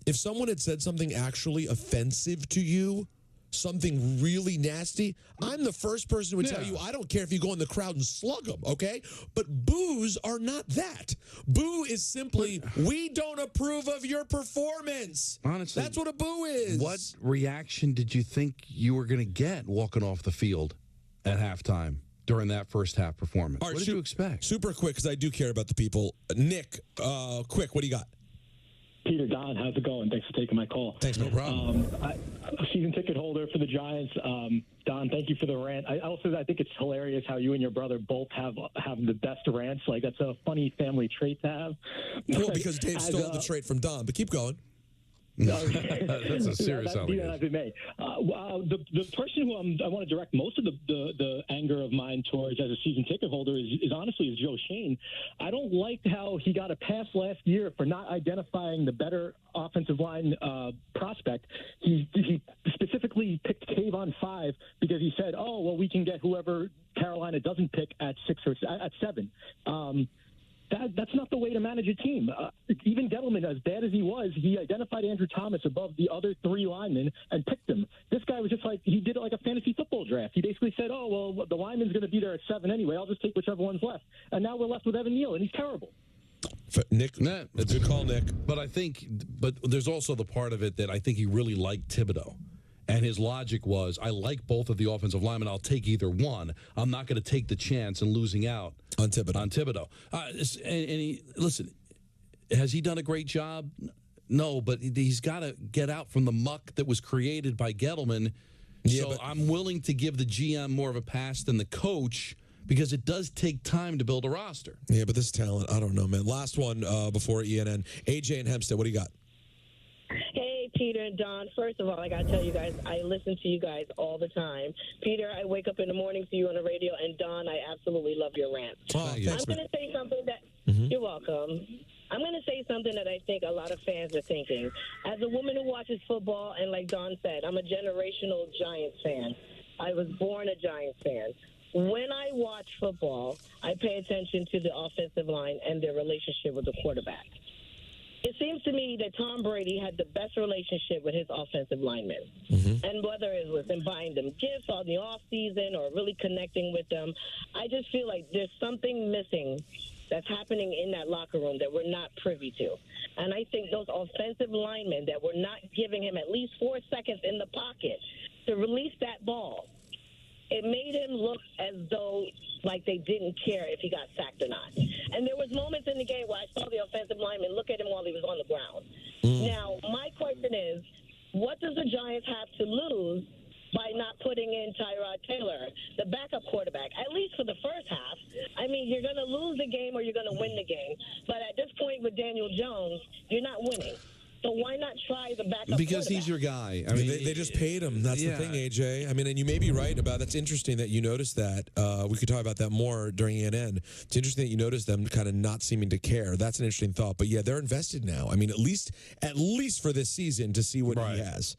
if someone had said something actually offensive to you, something really nasty, I'm the first person who would tell you, I don't care if you go in the crowd and slug them, okay? But boos are not that. Boo is simply, we don't approve of your performance. Honestly, that's what a boo is. What reaction did you think you were going to get walking off the field at halftime during that first half performance? All right, what did you expect? Super quick, because I do care about the people. Nick, quick, what do you got? Peter, Don, how's it going? Thanks for taking my call. Thanks, no problem. A season ticket holder for the Giants. Don, thank you for the rant. I think it's hilarious how you and your brother both have the best rants. Like, that's a funny family trait to have. Well, because Dave stole the trait from Don, but keep going. That's a serious allegation. As it may. The person who I want to direct most of the anger of mine towards as a season ticket holder is honestly Joe Shane. I don't like how he got a pass last year for not identifying the better offensive line prospect. He specifically picked Kayvon 5 because he said, "Oh, well, we can get whoever Carolina doesn't pick at 6 or at 7." That's not the way to manage a team. Even Gettleman, as bad as he was, he identified Andrew Thomas above the other 3 linemen and picked him. This guy was just like, he did it like a fantasy football draft. He basically said, "Oh, well, the lineman's going to be there at 7 anyway. I'll just take whichever one's left." And now we're left with Evan Neal, and he's terrible. Nick, that's a good call, Nick. But there's also the part of it that I think he really liked Thibodeau. And his logic was, I like both of the offensive linemen. I'll take either one. I'm not going to take the chance in losing out on Thibodeau. Listen, has he done a great job? No, but he's got to get out from the muck that was created by Gettleman. Yeah, so I'm willing to give the GM more of a pass than the coach, because it does take time to build a roster. Yeah, but this talent, I don't know, man. Last one before ENN. AJ and Hempstead, what do you got? Hey, Peter and Don. First of all, I got to tell you guys, I listen to you guys all the time. Peter, I wake up in the morning to you on the radio, and Don, I absolutely love your rants. Oh, I'm going to say something that you're welcome. I'm going to say something that I think a lot of fans are thinking. As a woman who watches football, and like Don said, I'm a generational Giants fan. I was born a Giants fan. When I watch football, I pay attention to the offensive line and their relationship with the quarterback. It seems to me that Tom Brady had the best relationship with his offensive linemen. And whether it was in buying them gifts on the offseason or really connecting with them, I just feel like there's something missing that's happening in that locker room that we're not privy to. And I think those offensive linemen that were not giving him at least 4 seconds in the pocket to release that ball, it made him look as though like they didn't care if he got sacked or not. And there was moments in the game where I saw the offensive lineman look at him while he was on the ground. Now, my question is, what does the Giants have to lose by not putting in Tyrod Taylor, the backup quarterback, at least for the first half? I mean, you're going to lose the game or you're going to win the game. But at this point with Daniel Jones, you're not winning. So why not try the backup Because he's your guy. I mean, they just paid him. That's the thing, AJ. I mean, and you may be right about that's interesting that you noticed that. We could talk about that more during ENN. It's interesting that you noticed them kind of not seeming to care. That's an interesting thought. But yeah, they're invested now. I mean, at least for this season to see what he has.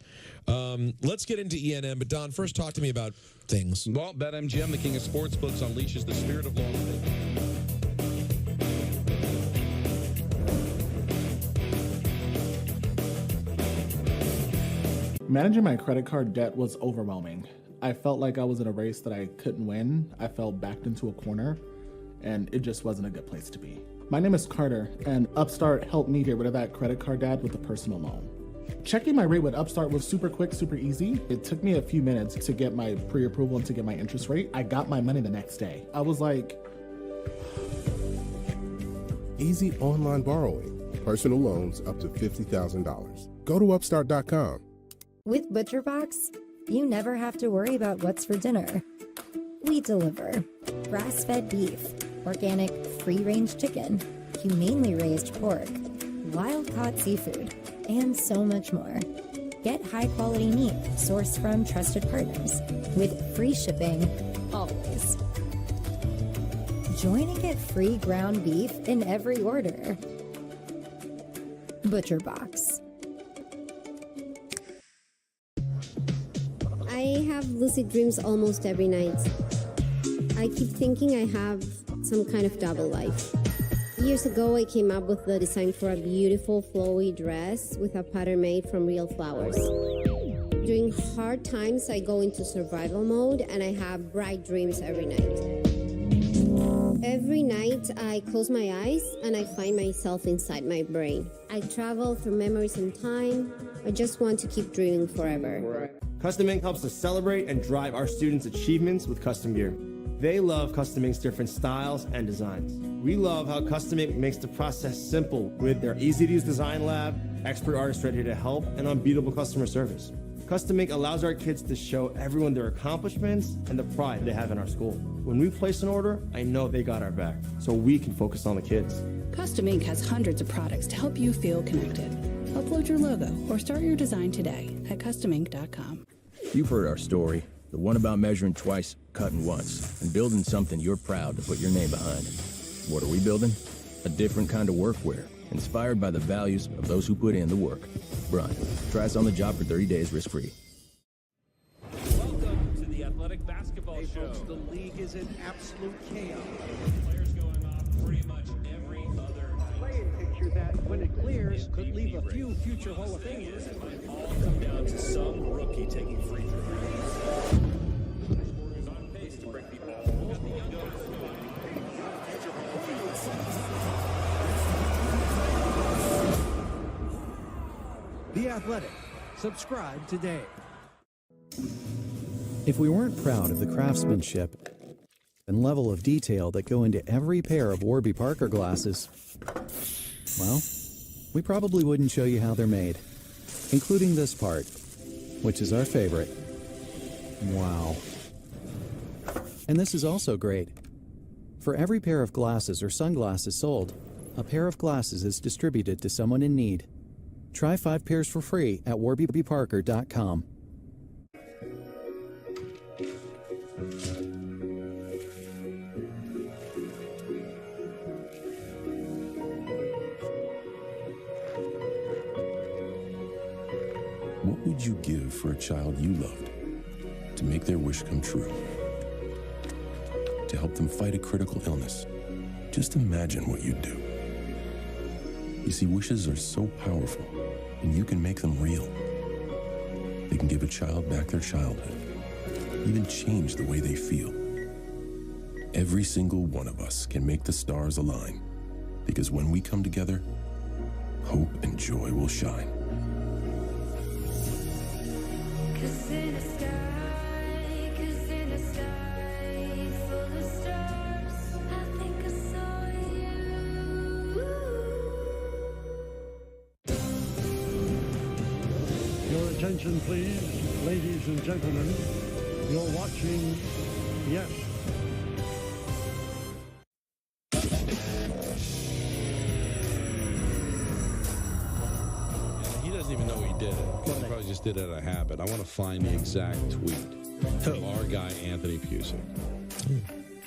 Let's get into ENN. But Don, first talk to me about things. Well, BetMGM, the king of sportsbooks, unleashes the spirit of law. Managing my credit card debt was overwhelming. I felt like I was in a race that I couldn't win. I felt backed into a corner, and it just wasn't a good place to be. My name is Carter, and Upstart helped me get rid of that credit card debt with a personal loan. Checking my rate with Upstart was super quick, super easy. It took me a few minutes to get my pre-approval and to get my interest rate. I got my money the next day. I was like... Easy online borrowing. Personal loans up to $50,000. Go to Upstart.com. With ButcherBox, you never have to worry about what's for dinner. We deliver grass-fed beef, organic free-range chicken, humanely raised pork, wild-caught seafood, and so much more. Get high-quality meat sourced from trusted partners with free shipping always. Join and get free ground beef in every order. Butcher Box. I have lucid dreams almost every night. I keep thinking I have some kind of double life. Years ago, I came up with the design for a beautiful flowy dress with a pattern made from real flowers. During hard times, I go into survival mode and I have bright dreams every night. Every night, I close my eyes and I find myself inside my brain. I travel through memories and time. I just want to keep dreaming forever. Custom Ink helps us celebrate and drive our students' achievements with custom gear. They love Custom Ink's different styles and designs. We love how Custom Ink makes the process simple with their easy-to-use design lab, expert artists ready to help, and unbeatable customer service. Custom Ink allows our kids to show everyone their accomplishments and the pride they have in our school. When we place an order, I know they got our back, so we can focus on the kids. Custom Ink has hundreds of products to help you feel connected. Upload your logo or start your design today at customink.com. You've heard our story, the one about measuring twice, cutting once, and building something you're proud to put your name behind. What are we building? A different kind of workwear, inspired by the values of those who put in the work. Brun, try us on the job for 30 days risk-free. Welcome to the Athletic Basketball Show. Folks, the league is in absolute chaos. Players going off pretty much every other night. Playing picture that, when it clears, could leave a few future Hall of Famers. It might all come down to some rookie taking free throws. Is on pace to break the all. The Athletic. Subscribe today. If we weren't proud of the craftsmanship and level of detail that go into every pair of Warby Parker glasses, well, we probably wouldn't show you how they're made, including this part, which is our favorite. Wow. And this is also great. For every pair of glasses or sunglasses sold, a pair of glasses is distributed to someone in need. Try 5 pairs for free at warbyparker.com. What would you give for a child you loved to make their wish come true? To help them fight a critical illness? Just imagine what you'd do. You see, wishes are so powerful, and you can make them real. They can give a child back their childhood, even change the way they feel. Every single one of us can make the stars align, because when we come together, hope and joy will shine. Your attention, please, ladies and gentlemen. You're watching Yes. He doesn't even know he did it. He probably just did it out of habit. I want to find the exact tweet from our guy, Anthony Pusick.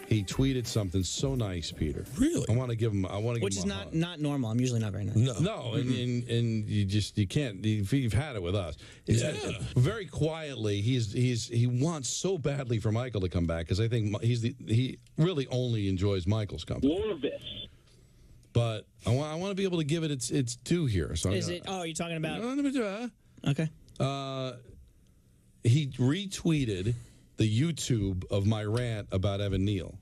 He tweeted something so nice, Peter. Really? I want to give him. Which is not normal. I'm usually not very nice. No, and you can't. You've had it with us. Very quietly, he wants so badly for Michael to come back because I think he really only enjoys Michael's company. Orvis. But I want to be able to give it its due here. So Is it? Oh, are you talking about? Okay. He retweeted the YouTube of my rant about Evan Neal,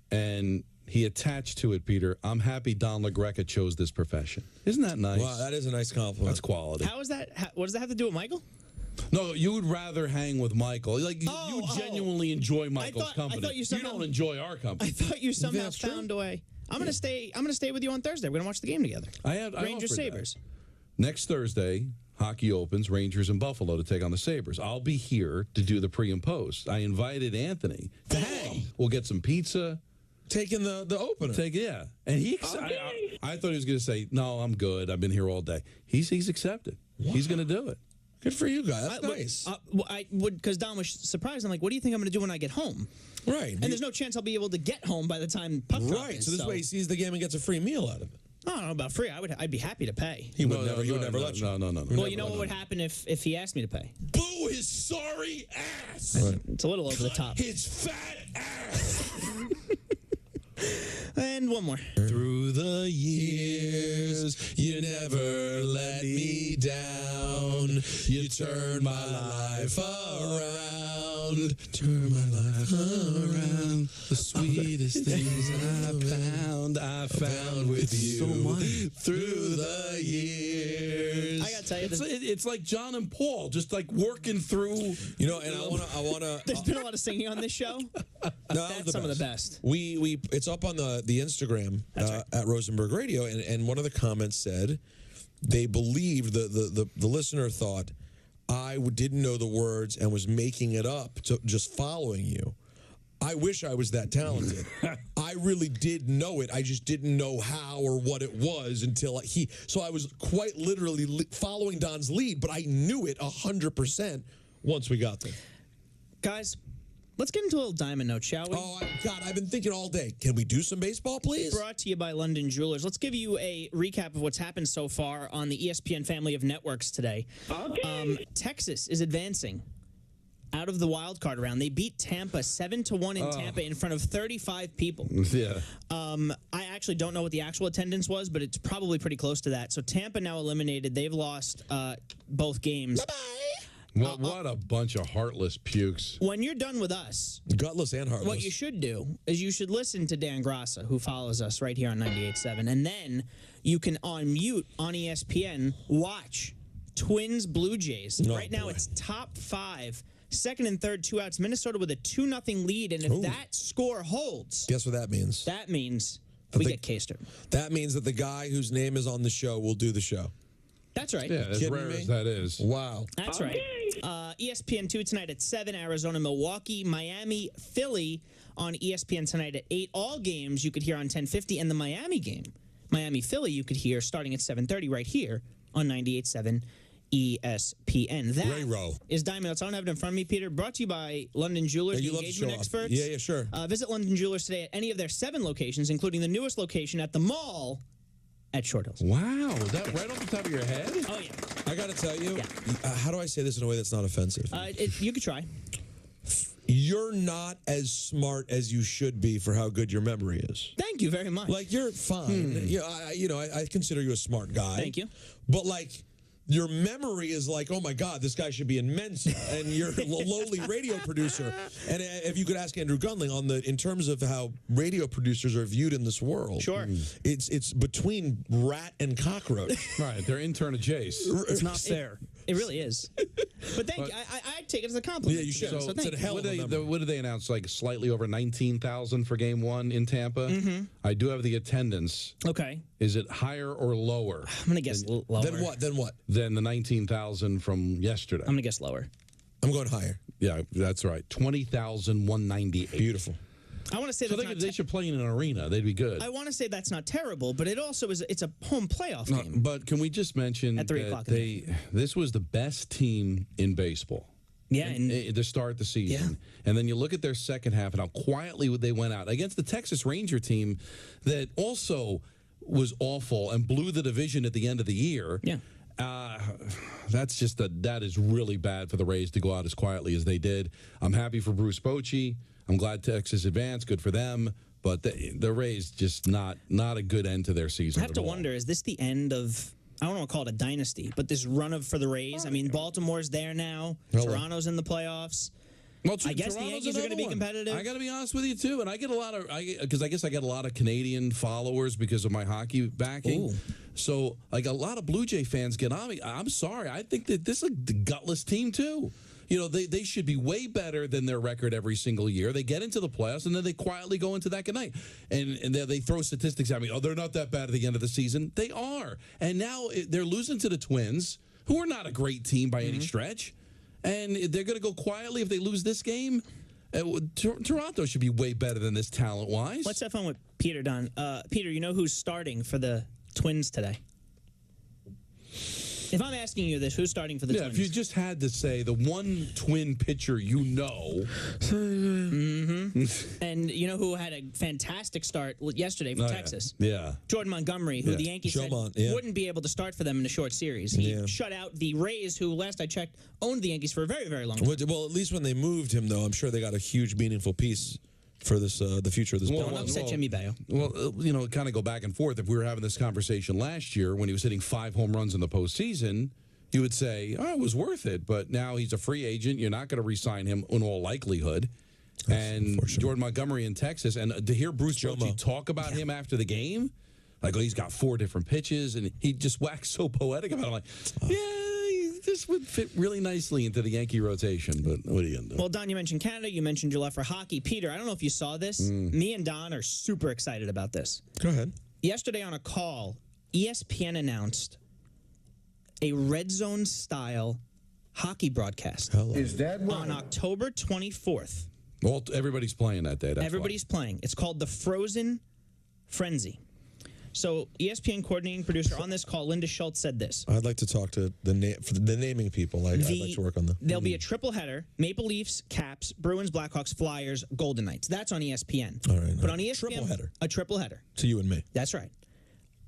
and he attached to it, Peter, "I'm happy Don LaGreca chose this profession." Isn't that nice? Wow, that is a nice compliment. That's quality. How is that? What does that have to do with Michael? No, you would rather hang with Michael. Like you genuinely enjoy Michael's company. I thought you don't enjoy our company. I thought you somehow found a way. I'm gonna stay with you on Thursday. We're gonna watch the game together. Rangers Sabres. Next Thursday, hockey opens, Rangers in Buffalo to take on the Sabres. I'll be here to do the pre and post. I invited Anthony to hang. We'll get some pizza. Taking the opener. And I thought he was going to say, "No, I'm good. I've been here all day." He's accepted. Wow. He's going to do it. Good for you guys. That's nice. I would, because Don was surprised. I'm like, what do you think I'm going to do when I get home? Right. And there's no chance I'll be able to get home by the time puck drop Right. is, So this way he sees the game and gets a free meal out of it. I don't know about free. I'd be happy to pay. He would never let you. No. Well, you know what would happen if he asked me to pay? Boo his sorry ass. It's a little over the top. His fat ass. And one more. Through the years, you never let me down. You turn my life around. Turn my life around. The sweetest things I found with you. So much. Through the years. I gotta tell you, it's like John and Paul, just like working through. You know, and I wanna. There's been a lot of singing on this show. That's some of the best. It's up on the Instagram at Rosenberg Radio, and one of the comments said they believed the listener thought I didn't know the words and was making it up to just following you. I wish I was that talented. I really did know it. I just didn't know how or what it was until so I was quite literally following Don's lead, but I knew it 100% once we got there. Guys, let's get into a little diamond note, shall we? Oh, God, I've been thinking all day. Can we do some baseball, please? Brought to you by London Jewelers. Let's give you a recap of what's happened so far on the ESPN family of networks today. Okay. Texas is advancing out of the wild card round. They beat Tampa 7-1 in Tampa in front of 35 people. Yeah. I actually don't know what the actual attendance was, but it's probably pretty close to that. So Tampa now eliminated. They've lost both games. Bye-bye. What a bunch of heartless pukes. When you're done with us, gutless and heartless, what you should do is you should listen to Dan Grassa, who follows us right here on 98.7, and then you can on mute on ESPN watch Twins Blue Jays. Right now it's top 5. Second and third, 2 outs. Minnesota with a 2-0 lead, and if that score holds, guess what that means? That means we get K-Star. That means that the guy whose name is on the show will do the show. That's right. Yeah, as rare as that is. Wow. That's right. ESPN2 tonight at 7, Arizona, Milwaukee, Miami, Philly on ESPN tonight at 8. All games you could hear on 1050, and the Miami game, Miami-Philly, you could hear starting at 7:30 right here on 98.7 ESPN. That is Diamond Notes. I don't have it in front of me, Peter. Brought to you by London Jewelers, the engagement experts. Yeah, sure. Visit London Jewelers today at any of their 7 locations, including the newest location at the mall at Short Hills. Wow. Is that right off the top of your head? Oh, yeah. I got to tell you, how do I say this in a way that's not offensive? You could try. You're not as smart as you should be for how good your memory is. Thank you very much. Like, you're fine. Yeah, I consider you a smart guy. Thank you. But, like, your memory is like, oh, my God, this guy should be in Mensa, and you're a lowly radio producer. And if you could ask Andrew Gunling in terms of how radio producers are viewed in this world. Sure. It's between rat and cockroach. Right. They're intern of Jace. It's not fair. It really is. But thank you. I take it as a compliment. Yeah, you should. So thank you. What did they announce? Like slightly over 19,000 for Game 1 in Tampa? Mm-hmm. I do have the attendance. Okay. Is it higher or lower? I'm going to guess lower. Then what? Than the 19,000 from yesterday. I'm going to guess lower. I'm going higher. Yeah, that's right. 20,198. Beautiful. I want to say they should play in an arena. They'd be good. I want to say that's not terrible, but it also is. It's a home playoff game. But can we just mention at 3 o'clock? This was the best team in baseball. Yeah, to start the season. Yeah. And then you look at their second half and how quietly they went out against the Texas Ranger team that also was awful and blew the division at the end of the year. Yeah. That is really bad for the Rays to go out as quietly as they did. I'm happy for Bruce Bochy. I'm glad Texas advanced. Good for them. But the Rays just not a good end to their season. I have to wonder, is this the end of, I don't want to call it a dynasty, but this run for the Rays? I mean, Baltimore's there now. Toronto's in the playoffs. Well, I guess the Yankees are going to be competitive. I got to be honest with you, too. And I get a lot of, because I guess I get a lot of Canadian followers because of my hockey backing. Ooh. So, like, a lot of Blue Jay fans get on me. I'm sorry. I think that this is a gutless team, too. You know, they should be way better than their record every single year. They get into the playoffs, and then they quietly go into that good night. And they throw statistics at me. Oh, they're not that bad at the end of the season. They are. And now they're losing to the Twins, who are not a great team by any stretch. And they're going to go quietly if they lose this game. Toronto should be way better than this talent-wise. Let's have fun with Peter, Don. Peter, you know who's starting for the Twins today? If I'm asking you this, who's starting for the Twins? If you just had to say the one Twin pitcher you know. And you know who had a fantastic start yesterday for Texas? Yeah. Jordan Montgomery, who the Yankees said wouldn't be able to start for them in a short series. He shut out the Rays, who last I checked owned the Yankees for a very, very long time. Well, at least when they moved him, though, I'm sure they got a huge, meaningful piece for this the future of this ball. Don't upset Jimmy Bayo. Well, you know, kind of go back and forth. If we were having this conversation last year when he was hitting 5 home runs in the postseason, you would say, oh, it was worth it. But now he's a free agent. You're not going to re-sign him in all likelihood. And Jordan Montgomery in Texas. And to hear Bruce Bochy talk about him after the game, like, oh, he's got 4 different pitches, and he just waxed so poetic about it. I'm like, this would fit really nicely into the Yankee rotation, but what are you going to do? Well, Don, you mentioned Canada. You mentioned your love for hockey. Peter, I don't know if you saw this. Me and Don are super excited about this. Go ahead. Yesterday on a call, ESPN announced a Red Zone-style hockey broadcast. Is that right? On October 24th. Well, everybody's playing that day. Everybody's playing. It's called the Frozen Frenzy. So ESPN coordinating producer on this call, Linda Schultz, said this. I'd like to talk to the naming people. I'd like to work on that. There'll be a triple header: Maple Leafs, Caps, Bruins, Blackhawks, Flyers, Golden Knights. That's on ESPN. All right. But on ESPN, triple header. A triple header. To you and me. That's right.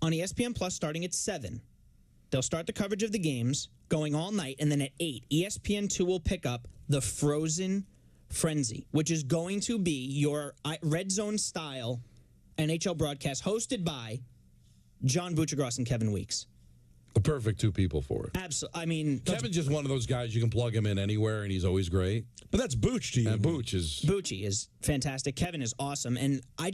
On ESPN Plus, starting at 7, they'll start the coverage of the games, going all night, and then at 8, ESPN2 will pick up the Frozen Frenzy, which is going to be your Red Zone style NHL broadcast hosted by John Buccigross and Kevin Weeks. The perfect 2 people for it. Absolutely. I mean, Kevin's just one of those guys you can plug him in anywhere, and he's always great. But that's Booch to you. And Bucci is fantastic. Kevin is awesome. And I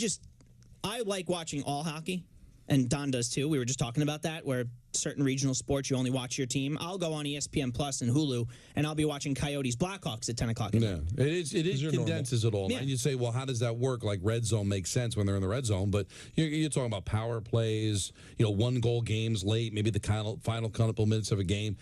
like watching all hockey, and Don does too. We were just talking about that, where certain regional sports you only watch your team. I'll go on ESPN Plus and Hulu, and I'll be watching Coyotes Blackhawks at 10 o'clock at night. It condenses it all. And you say, well, how does that work? Like, red zone makes sense when they're in the red zone, but you're talking about power plays, 1-goal games late, maybe the final couple minutes of a game.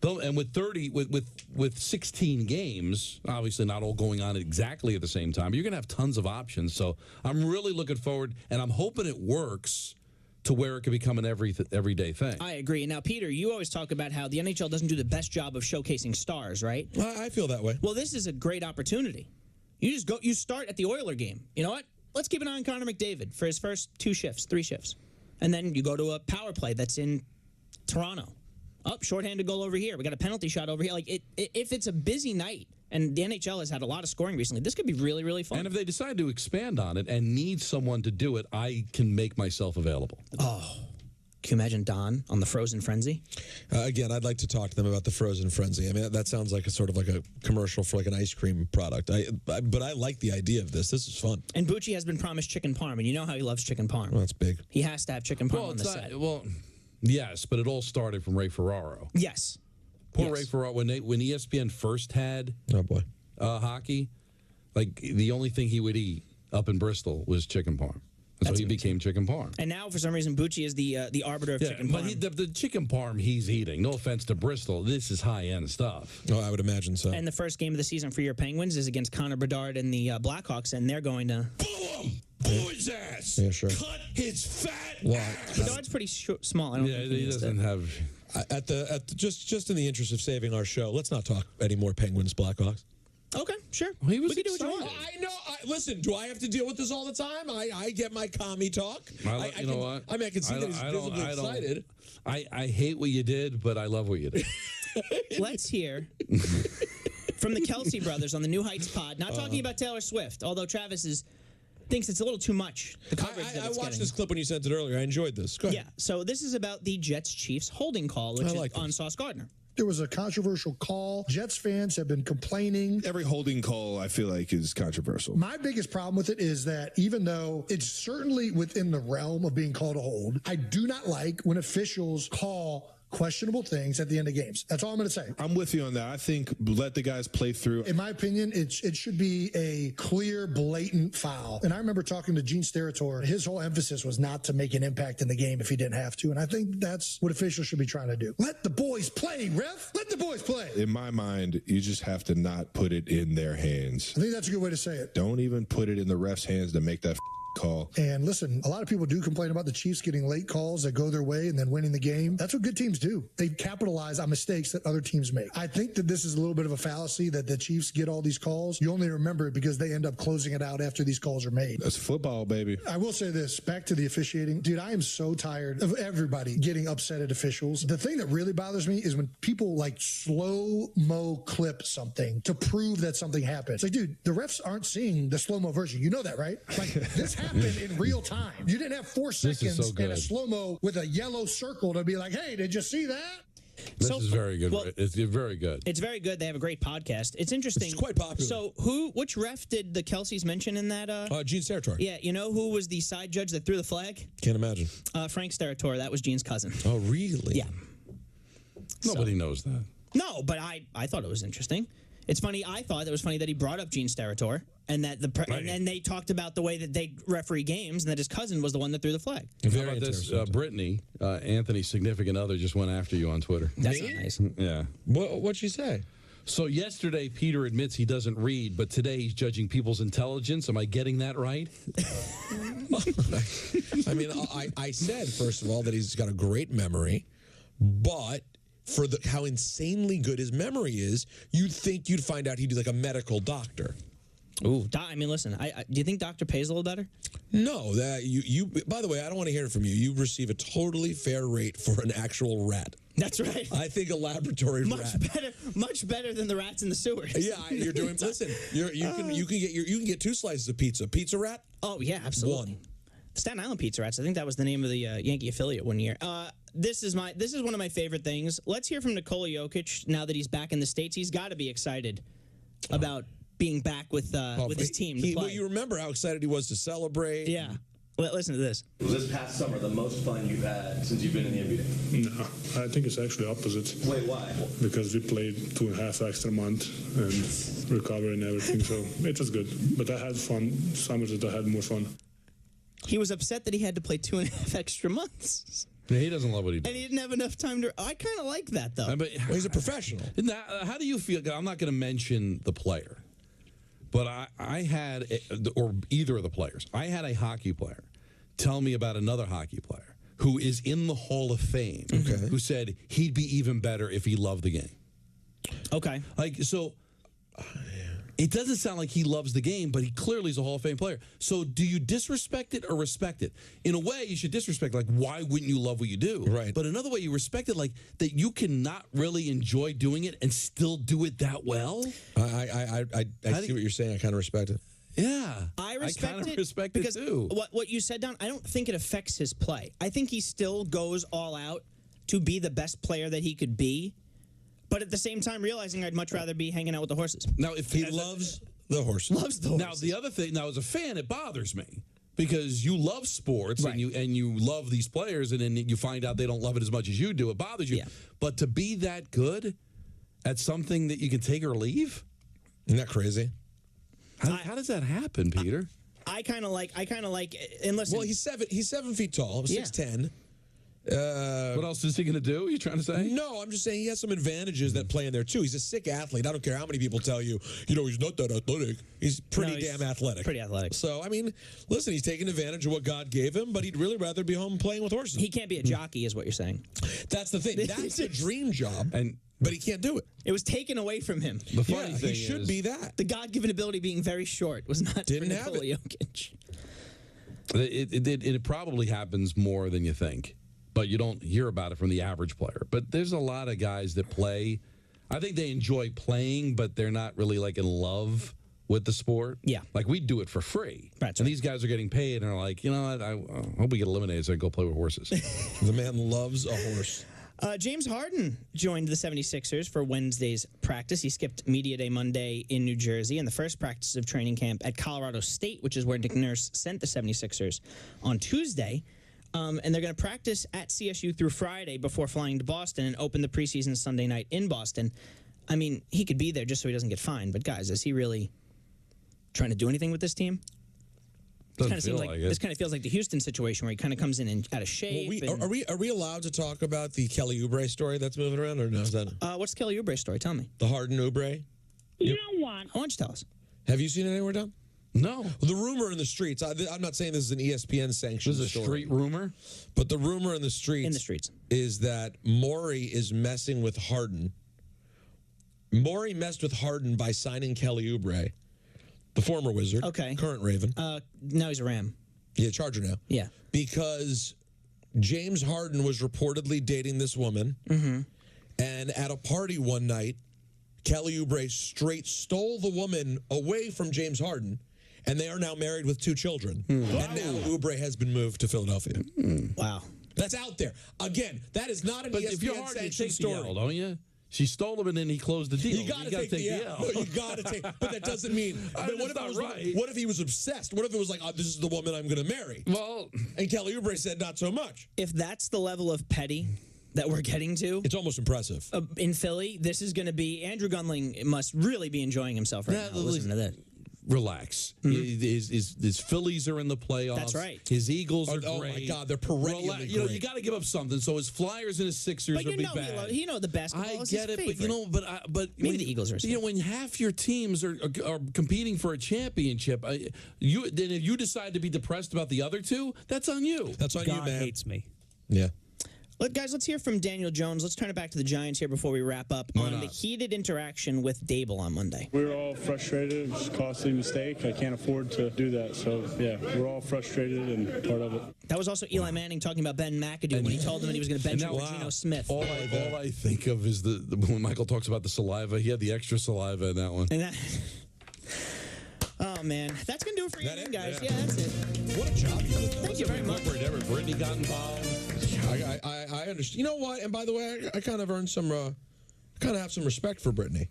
And with 16 games, obviously not all going on exactly at the same time, you're going to have tons of options. So I'm really looking forward, and I'm hoping it works to where it can become an everyday thing. I agree. And now, Peter, you always talk about how the NHL doesn't do the best job of showcasing stars, right? I feel that way. Well, this is a great opportunity. You start at the Oiler game. You know what? Let's keep an eye on Connor McDavid for his first 3 shifts. And then you go to a power play that's in Toronto. Shorthanded goal over here. We got a penalty shot over here. Like, if it's a busy night, and the NHL has had a lot of scoring recently, this could be really, really fun. And if they decide to expand on it and need someone to do it, I can make myself available. Oh, can you imagine Don on the Frozen Frenzy? Again, I'd like to talk to them about the Frozen Frenzy. I mean, that sounds like a sort of like a commercial for like an ice cream product. But I like the idea of this. This is fun. And Bucci has been promised chicken parm, and you know how he loves chicken parm. Well, that's big. He has to have chicken parm on the set. Yes, but it all started from Ray Ferraro. Yes. Ray Ferraro, when ESPN first had hockey, like the only thing he would eat up in Bristol was chicken parm. So he became chicken parm. And now, for some reason, Bucci is the arbiter of chicken parm. But the chicken parm he's eating, no offense to Bristol, this is high-end stuff. Oh, I would imagine so. And the first game of the season for your Penguins is against Connor Bedard and the Blackhawks, and they're going to... Pull his ass. Yeah, sure. Cut his fat ass. Bedard's pretty small. I don't think he doesn't have... Just in the interest of saving our show, let's not talk any more Penguins Blackhawks. Okay, sure. He was we can do what you want. I know. Listen, do I have to deal with this all the time? I get my commie talk. You know what? I mean, I can see that he's visibly excited. I hate what you did, but I love what you did. Let's hear from the Kelsey brothers on the New Heights pod. Not talking about Taylor Swift, although Travis thinks it's a little too much, the coverage that it's I watched getting. this clip when you sent it earlier. I enjoyed this. Go ahead. Yeah, so this is about the Jets-Chiefs holding call, which is on Sauce Gardner. There was a controversial call. Jets fans have been complaining. Every holding call, I feel like, is controversial. My biggest problem with it is that even though it's certainly within the realm of being called a hold, I do not like when officials call questionable things at the end of games. That's all I'm going to say. I'm with you on that. I think let the guys play through. In my opinion, it should be a clear, blatant foul. And I remember talking to Gene Steratore. His whole emphasis was not to make an impact in the game if he didn't have to. And I think that's what officials should be trying to do. Let the boys play, ref. Let the boys play. In my mind, you just have to not put it in their hands. I think that's a good way to say it. Don't even put it in the ref's hands to make that call. And listen, a lot of people do complain about the Chiefs getting late calls that go their way and then winning the game. That's what good teams do. They capitalize on mistakes that other teams make. I think that this is a little bit of a fallacy that the Chiefs get all these calls. You only remember it because they end up closing it out after these calls are made. That's football, baby. I will say this, back to the officiating. Dude, I am so tired of everybody getting upset at officials. The thing that really bothers me is when people like slow-mo clip something to prove that something happened. It's like, dude, the refs aren't seeing the slow-mo version. You know that, right? Like, this happened in real time. You didn't have 4 seconds and a slow-mo with a yellow circle to be like, hey, did you see that? This is very good. Well, it's very good. It's very good. They have a great podcast. It's interesting. It's quite popular. So, which ref did the Kelseys mention in that? Gene Steratore. Yeah, you know who was the side judge that threw the flag? Can't imagine. Frank Steratore. That was Gene's cousin. Oh, really? Yeah. Nobody knows that. No, but I thought it was interesting. It's funny. I thought it was funny that he brought up Gene Steratore and that and then they talked about the way that they referee games and that his cousin was the one that threw the flag. How about this? Brittany, Anthony's significant other, just went after you on Twitter. That's not nice. Yeah. What'd she say? So yesterday, Peter admits he doesn't read, but today he's judging people's intelligence. Am I getting that right? I mean, I said, first of all, that he's got a great memory, but for how insanely good his memory is, you'd think you'd find out he'd be like a medical doctor. Ooh, I mean, listen. Do you think Doctor pays a little better? No, that you. By the way, I don't want to hear it from you. You receive a totally fair rate for an actual rat. That's right. I think a laboratory rat much better than the rats in the sewers. Yeah, you're doing. Listen, you can get 2 slices of pizza. Pizza rat. Oh yeah, absolutely. 1. Staten Island Pizza Rats. I think that was the name of the Yankee affiliate one year. This is one of my favorite things. Let's hear from Nikola Jokic now that he's back in the States. He's got to be excited about being back with his team to play. Well, you remember how excited he was to celebrate. Yeah. Listen to this. Was this past summer the most fun you've had since you've been in the NBA? No, I think it's actually opposite. Wait, why? Because we played 2.5 extra months and recovery and everything, so it was good. But I had fun. Summers that I had more fun. He was upset that he had to play 2.5 extra months. Yeah, he doesn't love what he does. And he didn't have enough time to... I kind of like that, though. But he's a professional. How do you feel? I'm not going to mention the player, but I had, or either of the players, I had a hockey player tell me about another hockey player who is in the Hall of Fame, who said he'd be even better if he loved the game. Okay. It doesn't sound like he loves the game, but he clearly is a Hall of Fame player. So do you disrespect it or respect it? In a way, you should disrespect, like, why wouldn't you love what you do? Right. But another way, you respect it, like, that you cannot really enjoy doing it and still do it that well? I see what you're saying. I kind of respect it. Yeah. I respect kind of it respect because it, too. What you said, Don, I don't think it affects his play. I think he still goes all out to be the best player that he could be. But at the same time, realizing I'd much rather be hanging out with the horses. Now, if he loves the horses. Loves the horses. Now, the other thing, as a fan, it bothers me because you love sports and you love these players, and then you find out they don't love it as much as you do. It bothers you. Yeah. But to be that good at something that you can take or leave, isn't that crazy? How does that happen, Peter? I kind of like, and listen. Well, he's 7 feet tall, 6'10". What else is he going to do? Are you trying to say? No, I'm just saying he has some advantages that play in there, too. He's a sick athlete. I don't care how many people tell you, he's not that athletic. He's pretty damn athletic. Pretty athletic. So, I mean, listen, he's taking advantage of what God gave him, but he'd really rather be home playing with horses. He can't be a jockey, is what you're saying. That's the thing. That's a dream job, but he can't do it. It was taken away from him. The funny thing he should be that. The God-given ability being very short was not Didn't for have Nikola it. Jokic. It probably happens more than you think, but you don't hear about it from the average player. But there's a lot of guys that play. I think they enjoy playing, but they're not really like in love with the sport. Yeah. Like we do it for free. Right. And these guys are getting paid and are like, you know what, I hope we get eliminated so I can go play with horses. The man loves a horse. James Harden joined the 76ers for Wednesday's practice. He skipped Media Day Monday in New Jersey and the first practice of training camp at Colorado State, which is where Nick Nurse sent the 76ers on Tuesday. And they're going to practice at CSU through Friday before flying to Boston and open the preseason Sunday night in Boston. I mean, he could be there just so he doesn't get fined. But, guys, is he really trying to do anything with this team? This kind of feels like the Houston situation where he kind of comes in out of shape. Well, are we allowed to talk about the Kelly Oubre story that's moving around, or no? Is that what's the Kelly Oubre story? Tell me. The Harden Oubre? You know what? Why don't you tell us? Have you seen it anywhere, Tom? No. The rumor in the streets, I'm not saying this is an ESPN sanctioned This is a street rumor? But the rumor in the streets is that Morey is messing with Harden. Morey messed with Harden by signing Kelly Oubre, the former Wizard, current Raven. Now he's a Ram. Yeah, Charger now. Yeah. Because James Harden was reportedly dating this woman, and at a party one night, Kelly Oubre straight stole the woman away from James Harden, and they are now married with 2 children. And now Oubre has been moved to Philadelphia. Wow. That's out there. Again, that is not an But if you're ESPN Harden, you sanctioned take the story. L, don't you? She stole him, and then he closed the deal. You got to take the L. You got to take. But that doesn't mean. But what if he was obsessed? What if it was like, this is the woman I'm going to marry? Well, and Kelly Oubre said not so much. If that's the level of petty that we're getting to, it's almost impressive. In Philly, this is going to be Andrew Gunling must really be enjoying himself right now. Listen to that. Relax. His Phillies are in the playoffs. That's right. His Eagles are oh great. my God, they're perennially great. You got to give up something. So his Flyers and his Sixers will be bad. You know the basketball is get his it, favorite. but maybe the Eagles are. When half your teams are competing for a championship, then if you decide to be depressed about the other 2, that's on you. That's on you, man. Hates me. Yeah. Guys, let's hear from Daniel Jones. Let's turn it back to the Giants here before we wrap up on the heated interaction with Dable on Monday. We were all frustrated. It was a costly mistake. I can't afford to do that. So, yeah, we're all frustrated and part of it. That was also Eli Manning talking about Ben McAdoo when he told him that he was going to bench Geno Smith. All I think of is when Michael talks about the saliva, he had the extra saliva in that one. And oh, man. That's going to do it for you, guys. Yeah, that's it. What a job you did. Thank you very much. Brittany got involved. I understand. You know what? And by the way, I kind of earned some, kind of have some respect for Brittany.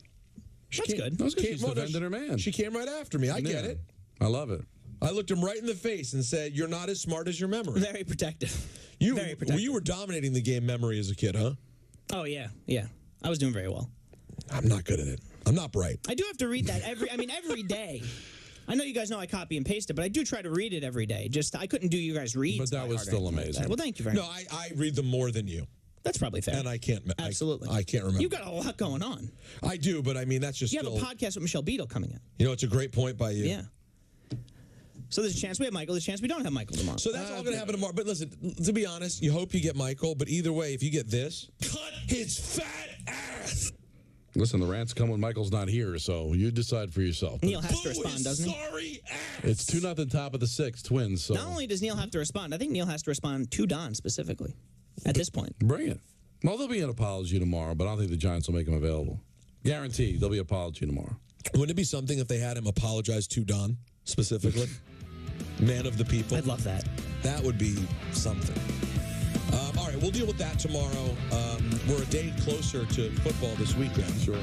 That's good. She's defended her man. She came right after me. I get it. I love it. I looked him right in the face and said, "You're not as smart as your memory." Very protective. Very protective. You were dominating the game memory as a kid, huh? Oh, yeah. Yeah. I was doing very well. I'm not good at it. I'm not bright. I do have to read that every day. I know you guys know I copy and paste it, but I do try to read it every day. Just I couldn't do you guys reads. But that was still amazing. Well, thank you very much. No, I read them more than you. That's probably fair. And I can't. Absolutely. I can't remember. You've got a lot going on. I do, but I mean, that's just You have a podcast with Michelle Beadle coming in. You know, it's a great point by you. Yeah. So there's a chance we have Michael. There's a chance we don't have Michael tomorrow. So that's all going to happen tomorrow. But listen, to be honest, you hope you get Michael. But either way, if you get this, cut his fat ass. Listen, the rants come when Michael's not here, so you decide for yourself. Neil has to respond, doesn't he? Sorry ass. It's 2-0 top of the 6th, Twins. So. Not only does Neil have to respond, I think Neil has to respond to Don specifically at this point. Bring it. Well, there'll be an apology tomorrow, but I don't think the Giants will make him available. Guaranteed, there'll be an apology tomorrow. Wouldn't it be something if they had him apologize to Don specifically? Man of the people. I'd love that. That would be something. All right, we'll deal with that tomorrow. We're a day closer to football this weekend. Sure.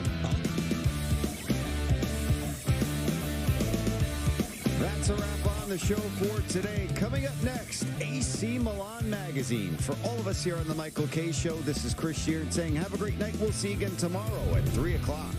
That's a wrap on the show for today. Coming up next, AC Milan Magazine. For all of us here on the Michael K. Show, this is Chris Sheard saying have a great night. We'll see you again tomorrow at 3 o'clock.